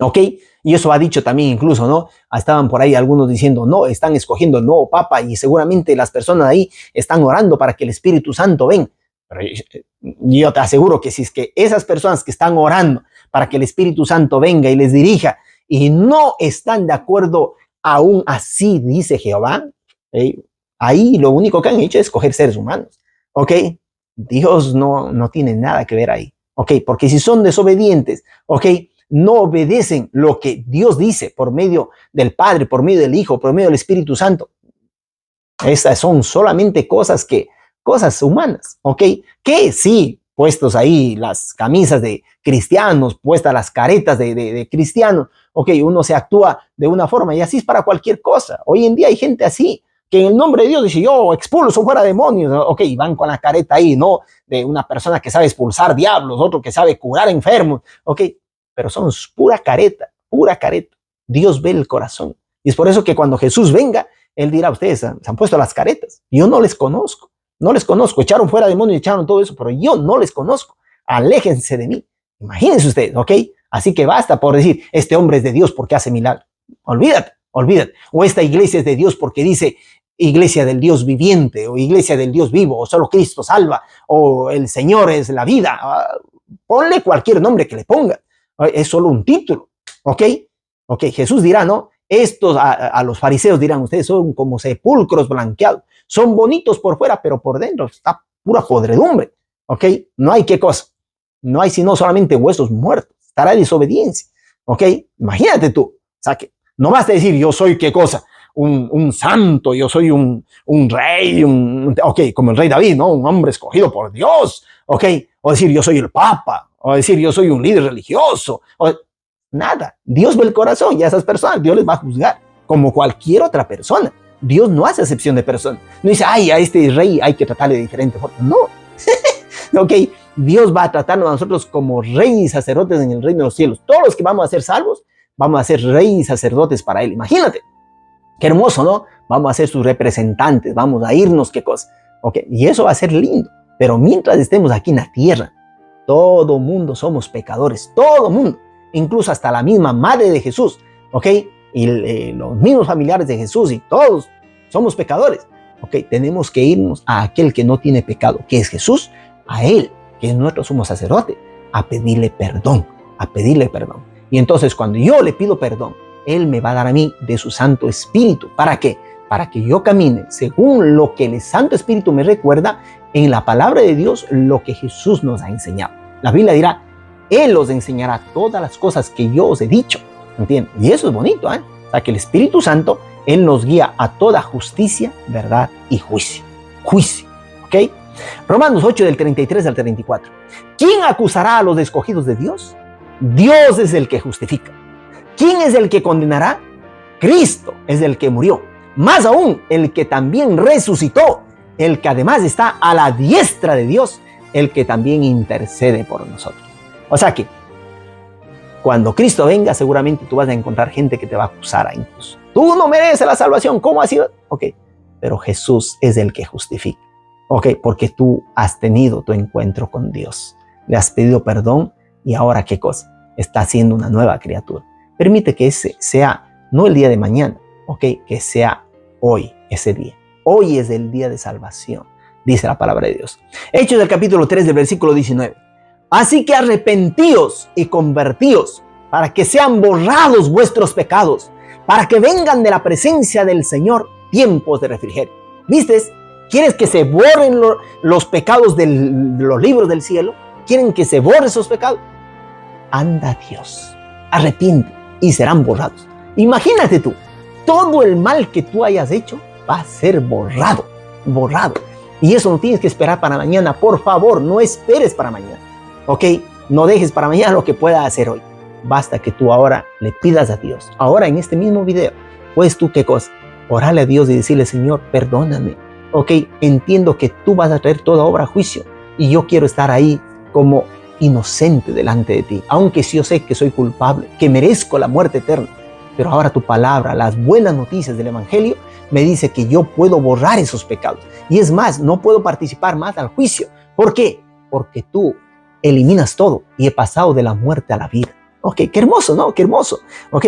A: ¿Ok? Y eso ha dicho también incluso, ¿no? Estaban por ahí algunos diciendo, no, están escogiendo el nuevo Papa y seguramente las personas ahí están orando para que el Espíritu Santo venga. Pero yo te aseguro que si es que esas personas que están orando para que el Espíritu Santo venga y les dirija y no están de acuerdo aún así, dice Jehová, ahí lo único que han hecho es escoger seres humanos. ¿Ok? Dios no tiene nada que ver ahí. ¿Ok? Porque si son desobedientes, ¿ok? No obedecen lo que Dios dice por medio del Padre, por medio del Hijo, por medio del Espíritu Santo. Estas son solamente cosas humanas, ¿ok? Que sí, puestos ahí las camisas de cristianos, puestas las caretas de cristianos, ¿ok? Uno se actúa de una forma y así es para cualquier cosa. Hoy en día hay gente así, que en el nombre de Dios dice, yo expulso fuera demonios, ok, van con la careta ahí, ¿no? De una persona que sabe expulsar diablos, otro que sabe curar enfermos, ok, pero son pura careta, pura careta. Dios ve el corazón. Y es por eso que cuando Jesús venga, Él dirá, ustedes se han puesto las caretas. Yo no les conozco, no les conozco. Echaron fuera demonios, echaron todo eso, pero yo no les conozco. Aléjense de mí. Imagínense ustedes, ¿ok? Así que basta por decir, este hombre es de Dios porque hace milagros. Olvídate, olvídate. O esta iglesia es de Dios porque dice iglesia del Dios viviente, o iglesia del Dios vivo, o solo Cristo salva, o el Señor es la vida. Ponle cualquier nombre que le ponga. Es solo un título, ¿ok? Ok, Jesús dirá, ¿no? Estos a los fariseos dirán, ustedes son como sepulcros blanqueados. Son bonitos por fuera, pero por dentro está pura podredumbre, ¿ok? No hay qué cosa. No hay sino solamente huesos muertos. Estará desobediencia, ¿ok? Imagínate tú. O sea, que no basta decir yo soy qué cosa. Un santo, yo soy un rey, ok, como el rey David, ¿no? Un hombre escogido por Dios, ok. O decir yo soy el papa, o decir yo soy un líder religioso. Nada. Dios ve el corazón y a esas personas Dios les va a juzgar como cualquier otra persona. Dios no hace excepción de persona. No dice, ay, a este rey hay que tratarle de diferente forma. No. Ok, Dios va a tratarnos a nosotros como reyes y sacerdotes en el reino de los cielos. Todos los que vamos a ser salvos, vamos a ser reyes y sacerdotes para Él. Imagínate. Qué hermoso, ¿no? Vamos a ser sus representantes, vamos a irnos, qué cosa. Ok, y eso va a ser lindo. Pero mientras estemos aquí en la tierra, todo mundo somos pecadores, todo mundo. Incluso hasta la misma madre de Jesús, ¿ok? Y los mismos familiares de Jesús y todos somos pecadores, ¿ok? Tenemos que irnos a aquel que no tiene pecado, que es Jesús, a Él, que es nuestro sumo sacerdote, a pedirle perdón, a pedirle perdón. Y entonces cuando yo le pido perdón, Él me va a dar a mí de su Santo Espíritu. ¿Para qué? Para que yo camine según lo que el Santo Espíritu me recuerda en la palabra de Dios, lo que Jesús nos ha enseñado. La Biblia dirá, Él os enseñará todas las cosas que yo os he dicho. ¿Entiendes? Y eso es bonito, ¿eh? O sea, que el Espíritu Santo, Él nos guía a toda justicia, verdad y juicio. Juicio, ¿ok? Romanos 8 del 33 al 34. ¿Quién acusará a los escogidos de Dios? Dios es el que justifica. ¿Quién es el que condenará? Cristo es el que murió. Más aún, el que también resucitó, el que además está a la diestra de Dios, el que también intercede por nosotros. O sea que, cuando Cristo venga, seguramente tú vas a encontrar gente que te va a acusar incluso. Tú no mereces la salvación, ¿cómo ha sido? Ok, pero Jesús es el que justifica. Ok, porque tú has tenido tu encuentro con Dios. Le has pedido perdón y ahora, ¿qué cosa? Está siendo una nueva criatura. Permite que ese sea, no el día de mañana, ok, que sea hoy ese día. Hoy es el día de salvación, dice la palabra de Dios. Hechos del capítulo 3 del versículo 19. Así que arrepentíos y convertíos para que sean borrados vuestros pecados, para que vengan de la presencia del Señor tiempos de refrigerio. ¿Vistes? ¿Quieres que se borren los pecados de los libros del cielo? ¿Quieren que se borren esos pecados? Anda a Dios, arrepiente y serán borrados. Imagínate tú, todo el mal que tú hayas hecho va a ser borrado, borrado. Y eso no tienes que esperar para mañana. Por favor, no esperes para mañana. Ok, no dejes para mañana lo que puedas hacer hoy. Basta que tú ahora le pidas a Dios. Ahora en este mismo video, pues tú qué cosa, orarle a Dios y decirle, Señor, perdóname. Ok, entiendo que tú vas a traer toda obra a juicio y yo quiero estar ahí como inocente delante de ti, aunque sí yo sé que soy culpable, que merezco la muerte eterna. Pero ahora tu palabra, las buenas noticias del Evangelio, me dice que yo puedo borrar esos pecados. Y es más, no puedo participar más al juicio. ¿Por qué? Porque tú eliminas todo y he pasado de la muerte a la vida. Ok, qué hermoso, ¿no? Qué hermoso. Ok,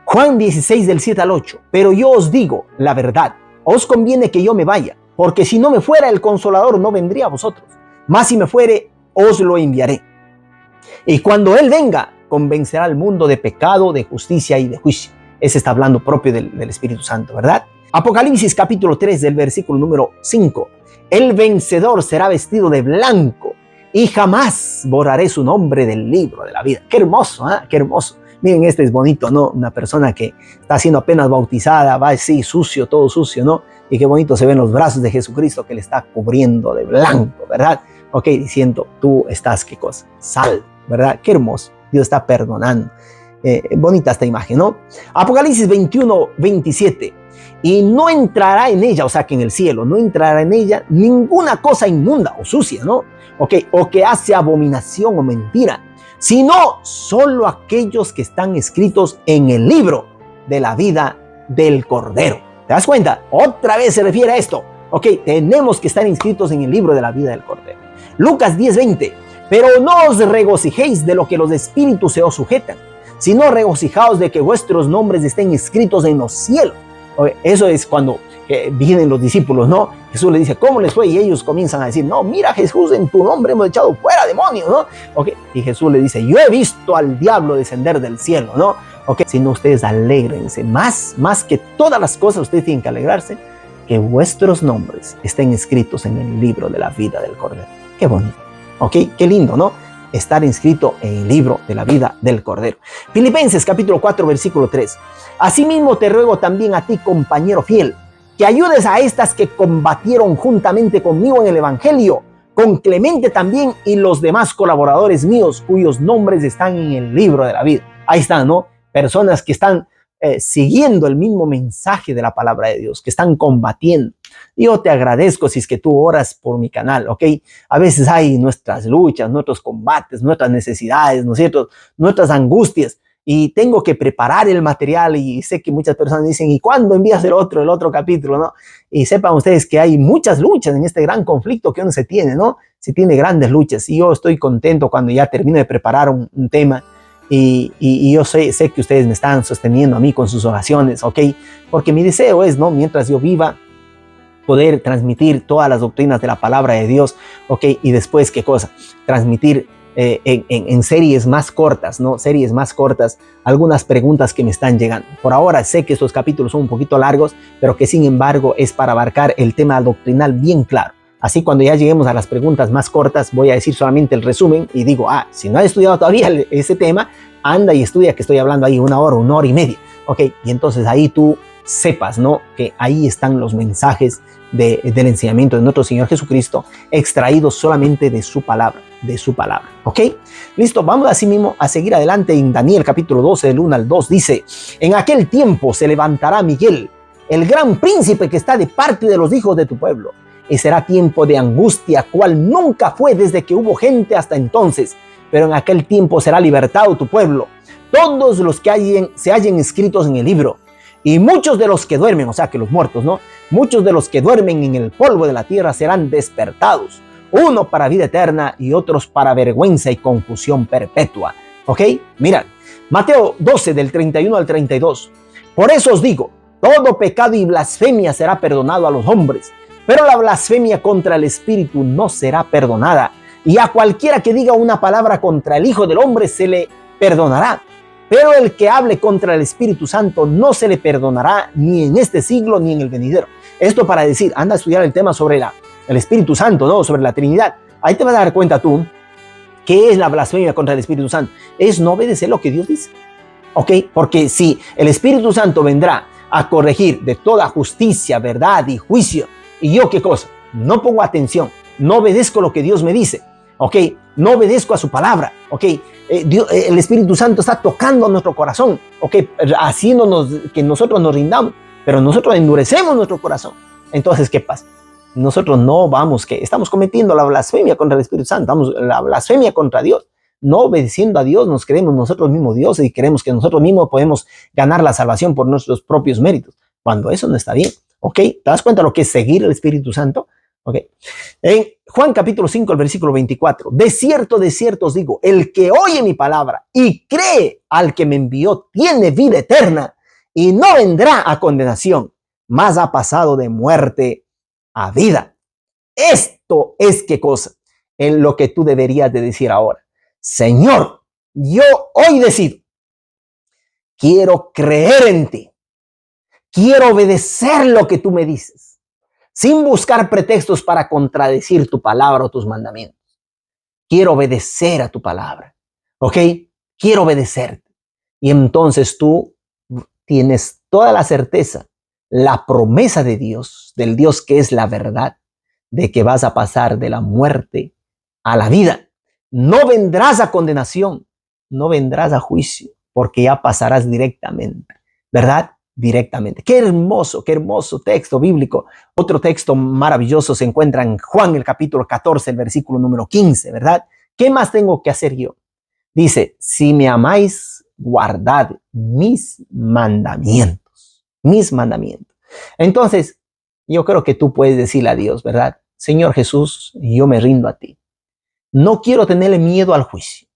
A: Juan 16 del 7 al 8. Pero yo os digo la verdad, os conviene que yo me vaya, porque si no me fuera el Consolador no vendría a vosotros. Mas si me fuere, os lo enviaré. Y cuando Él venga, convencerá al mundo de pecado, de justicia y de juicio. Ese está hablando propio del Espíritu Santo, ¿verdad? Apocalipsis capítulo 3 del versículo número 5. El vencedor será vestido de blanco y jamás borraré su nombre del libro de la vida. Qué hermoso, ¿eh? Qué hermoso. Miren, este es bonito, ¿no? Una persona que está siendo apenas bautizada, va así sucio, todo sucio, ¿no? Y qué bonito se ven los brazos de Jesucristo que le está cubriendo de blanco, ¿verdad? Ok, diciendo, tú estás, ¿qué cosa? Salvo, ¿verdad? Qué hermoso. Dios está perdonando. Bonita esta imagen, ¿no? Apocalipsis 21, 27. Y no entrará en ella, o sea que en el cielo, no entrará en ella ninguna cosa inmunda o sucia, ¿no? Ok, o que hace abominación o mentira, sino solo aquellos que están escritos en el libro de la vida del Cordero. ¿Te das cuenta? Otra vez se refiere a esto. Ok, tenemos que estar inscritos en el libro de la vida del Cordero. Lucas 10:20. Pero no os regocijéis de lo que los espíritus se os sujetan, sino regocijaos de que vuestros nombres estén escritos en los cielos. Eso es cuando vienen los discípulos, ¿no? Jesús les dice, ¿cómo les fue? Y ellos comienzan a decir, no, mira Jesús, en tu nombre hemos echado fuera demonios, ¿no? Okay. Y Jesús les dice, yo he visto al diablo descender del cielo, ¿no? Okay. Si no, ustedes alégrense, más que todas las cosas, ustedes tienen que alegrarse, que vuestros nombres estén escritos en el libro de la vida del Cordero. Qué bonito, ¿ok? Qué lindo, ¿no? Estar inscrito en el libro de la vida del Cordero. Filipenses capítulo 4, versículo 3. Asimismo te ruego también a ti, compañero fiel, que ayudes a estas que combatieron juntamente conmigo en el Evangelio, con Clemente también y los demás colaboradores míos, cuyos nombres están en el libro de la vida. Ahí están, ¿no? Personas que están siguiendo el mismo mensaje de la palabra de Dios, que están combatiendo. Yo te agradezco si es que tú oras por mi canal, ¿ok? A veces hay nuestras luchas, nuestros combates, nuestras necesidades, ¿no es cierto? Nuestras angustias. Y tengo que preparar el material y sé que muchas personas dicen, ¿y cuándo envías el otro capítulo, no? Y sepan ustedes que hay muchas luchas en este gran conflicto que uno se tiene, ¿no? Se tiene grandes luchas y yo estoy contento cuando ya termino de preparar un tema y yo sé que ustedes me están sosteniendo a mí con sus oraciones, ¿ok? Porque mi deseo es, ¿no? Mientras yo viva, poder transmitir todas las doctrinas de la palabra de Dios, ¿ok? Y después, ¿qué cosa? Transmitir en series más cortas, ¿no? Series más cortas, algunas preguntas que me están llegando. Por ahora sé que estos capítulos son un poquito largos, pero que sin embargo es para abarcar el tema doctrinal bien claro. Así cuando ya lleguemos a las preguntas más cortas, voy a decir solamente el resumen y digo, si no has estudiado todavía ese tema, anda y estudia, que estoy hablando ahí una hora y media, ¿ok? Y entonces ahí tú sepas, ¿no? Que ahí están los mensajes del enseñamiento de nuestro Señor Jesucristo, extraídos solamente de su palabra, ¿ok? Listo, vamos así mismo a seguir adelante en Daniel capítulo 12, del 1 al 2, dice, en aquel tiempo se levantará Miguel, el gran príncipe que está de parte de los hijos de tu pueblo, y será tiempo de angustia, cual nunca fue desde que hubo gente hasta entonces, pero en aquel tiempo será libertado tu pueblo, todos los que se hallen escritos en el libro, y muchos de los que duermen, o sea que los muertos, ¿no? Muchos de los que duermen en el polvo de la tierra serán despertados, uno para vida eterna y otros para vergüenza y confusión perpetua. ¿Ok? Mira, Mateo 12 del 31 al 32. Por eso os digo, todo pecado y blasfemia será perdonado a los hombres, pero la blasfemia contra el Espíritu no será perdonada. Y a cualquiera que diga una palabra contra el Hijo del Hombre se le perdonará. Pero el que hable contra el Espíritu Santo no se le perdonará ni en este siglo ni en el venidero. Esto para decir, anda a estudiar el tema sobre el Espíritu Santo, ¿no? Sobre la Trinidad. Ahí te vas a dar cuenta tú, ¿qué es la blasfemia contra el Espíritu Santo? Es no obedecer lo que Dios dice. ¿Ok? Porque si el Espíritu Santo vendrá a corregir de toda justicia, verdad y juicio, y yo, ¿qué cosa? No pongo atención, no obedezco lo que Dios me dice, ¿ok? No obedezco a su palabra, ¿ok? El Espíritu Santo está tocando nuestro corazón, ¿ok? Haciéndonos que nosotros nos rindamos, pero nosotros endurecemos nuestro corazón. Entonces, ¿qué pasa? Nosotros no vamos, que estamos cometiendo la blasfemia contra el Espíritu Santo, la blasfemia contra Dios. No obedeciendo a Dios, nos creemos nosotros mismos dioses y creemos que nosotros mismos podemos ganar la salvación por nuestros propios méritos, cuando eso no está bien, ¿ok? ¿Te das cuenta lo que es seguir el Espíritu Santo? ¿Ok? En Juan capítulo 5, el versículo 24, de cierto os digo, el que oye mi palabra y cree al que me envió tiene vida eterna y no vendrá a condenación, mas ha pasado de muerte a vida. Esto es qué cosa, en lo que tú deberías de decir ahora. Señor, yo hoy decido, quiero creer en ti, quiero obedecer lo que tú me dices, sin buscar pretextos para contradecir tu palabra o tus mandamientos. Quiero obedecer a tu palabra, ¿ok? Quiero obedecerte. Y entonces tú tienes toda la certeza, la promesa de Dios, del Dios que es la verdad, de que vas a pasar de la muerte a la vida. No vendrás a condenación, no vendrás a juicio, porque ya pasarás directamente, ¿verdad? Directamente. Qué hermoso texto bíblico. Otro texto maravilloso se encuentra en Juan, el capítulo 14, el versículo número 15, ¿verdad? ¿Qué más tengo que hacer yo? Dice, si me amáis, guardad mis mandamientos. mis mandamientos. Entonces, yo creo que tú puedes decirle a Dios, ¿verdad? Señor Jesús, yo me rindo a ti. No quiero tenerle miedo al juicio.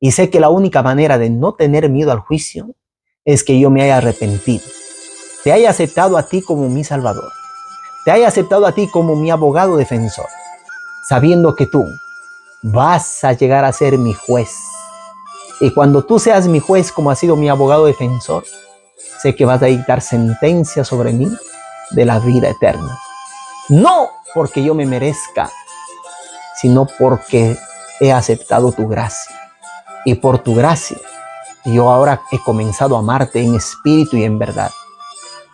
A: Y sé que la única manera de no tener miedo al juicio es que yo me haya arrepentido. Te haya aceptado a ti como mi Salvador. Te haya aceptado a ti como mi abogado defensor. Sabiendo que tú vas a llegar a ser mi juez. Y cuando tú seas mi juez como has sido mi abogado defensor, sé que vas a dictar sentencia sobre mí de la vida eterna. No porque yo me merezca, sino porque he aceptado tu gracia. Y por tu gracia, yo ahora he comenzado a amarte en espíritu y en verdad.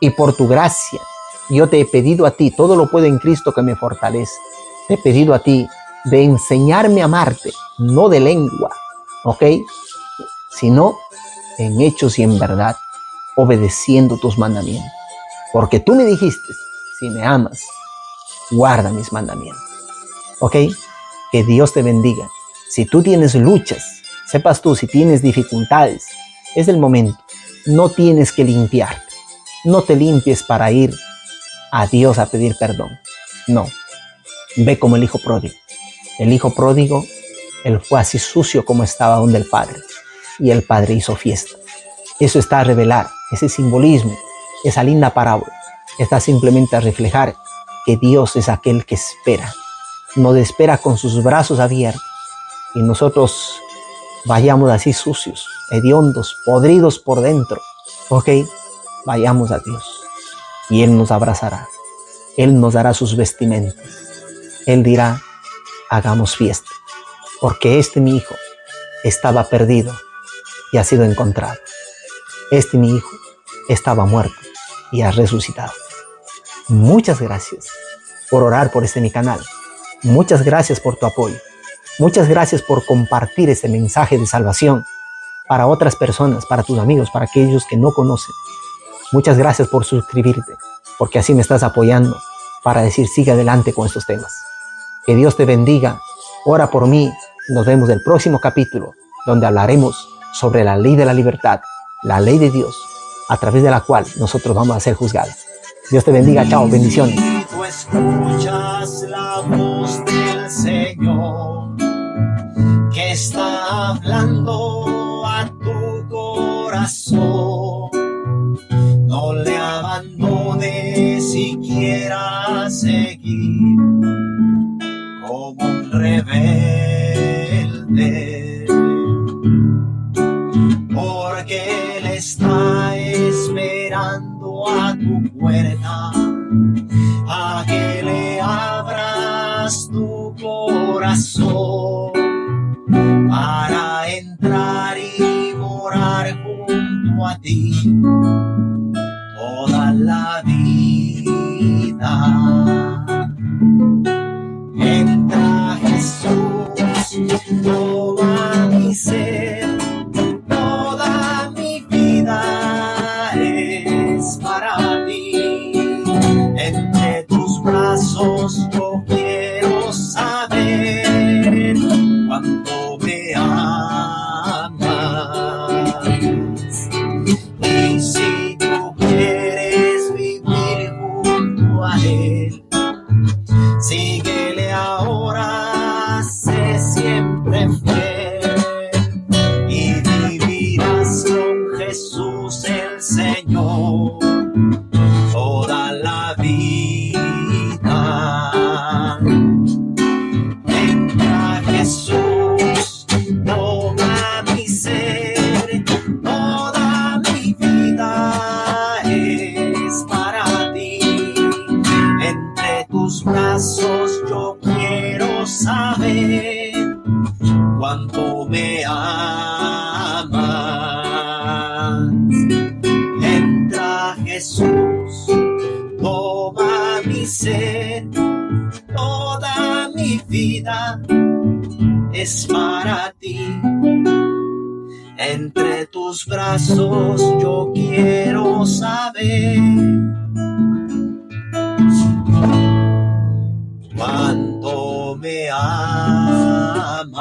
A: Y por tu gracia, yo te he pedido a ti, todo lo puedo en Cristo que me fortalece. Te he pedido a ti de enseñarme a amarte, no de lengua, ¿ok? Sino en hechos y en verdad, obedeciendo tus mandamientos. Porque tú me dijiste, si me amas, guarda mis mandamientos, ¿ok? Que Dios te bendiga. Si tú tienes luchas, sepas tú, si tienes dificultades, es el momento. No tienes que limpiarte. No te limpies para ir a Dios a pedir perdón. No. Ve como el hijo pródigo. El hijo pródigo, él fue así sucio como estaba donde el padre. Y el padre hizo fiesta. Eso está a revelar, ese simbolismo, esa linda parábola. Está simplemente a reflejar que Dios es aquel que espera. Nos espera con sus brazos abiertos. Y nosotros vayamos así sucios, hediondos, podridos por dentro. ¿Ok? Vayamos a Dios. Y Él nos abrazará. Él nos dará sus vestimentas. Él dirá, hagamos fiesta. Porque mi hijo estaba perdido y ha sido encontrado. Mi hijo estaba muerto y ha resucitado. Muchas gracias por orar por mi canal. Muchas gracias por tu apoyo. Muchas gracias por compartir este mensaje de salvación para otras personas, para tus amigos, para aquellos que no conocen. Muchas gracias por suscribirte, porque así me estás apoyando para decir sigue adelante con estos temas. Que Dios te bendiga. Ora por mí. Nos vemos en el próximo capítulo, donde hablaremos sobre la ley de la libertad, la ley de Dios, a través de la cual nosotros vamos a ser juzgados. Dios te bendiga. Chao. Bendiciones.
B: Tú escuchas la voz del Señor que está hablando a tu corazón. No le abandones si quieras seguir como un rebelde, porque Él está esperando a tu puerta, a que le abras tu corazón para entrar y morar junto a ti toda la vida. Entra Jesús, toma mi ser, toda mi vida es para ti. Entre tus brazos yo quiero saber cuánto me amas. Y si tú quieres vivir junto a Él, síguele ahora, sé siempre fiel y vivirás con Jesús el Señor toda la vida. Entra Jesús, toma mi ser, toda mi vida es para ti. Entre tus brazos yo quiero saber cuánto me amas. Entra Jesús, toma mi ser, toda mi vida es para ti. Entre tus brazos yo quiero saber cuánto me amas.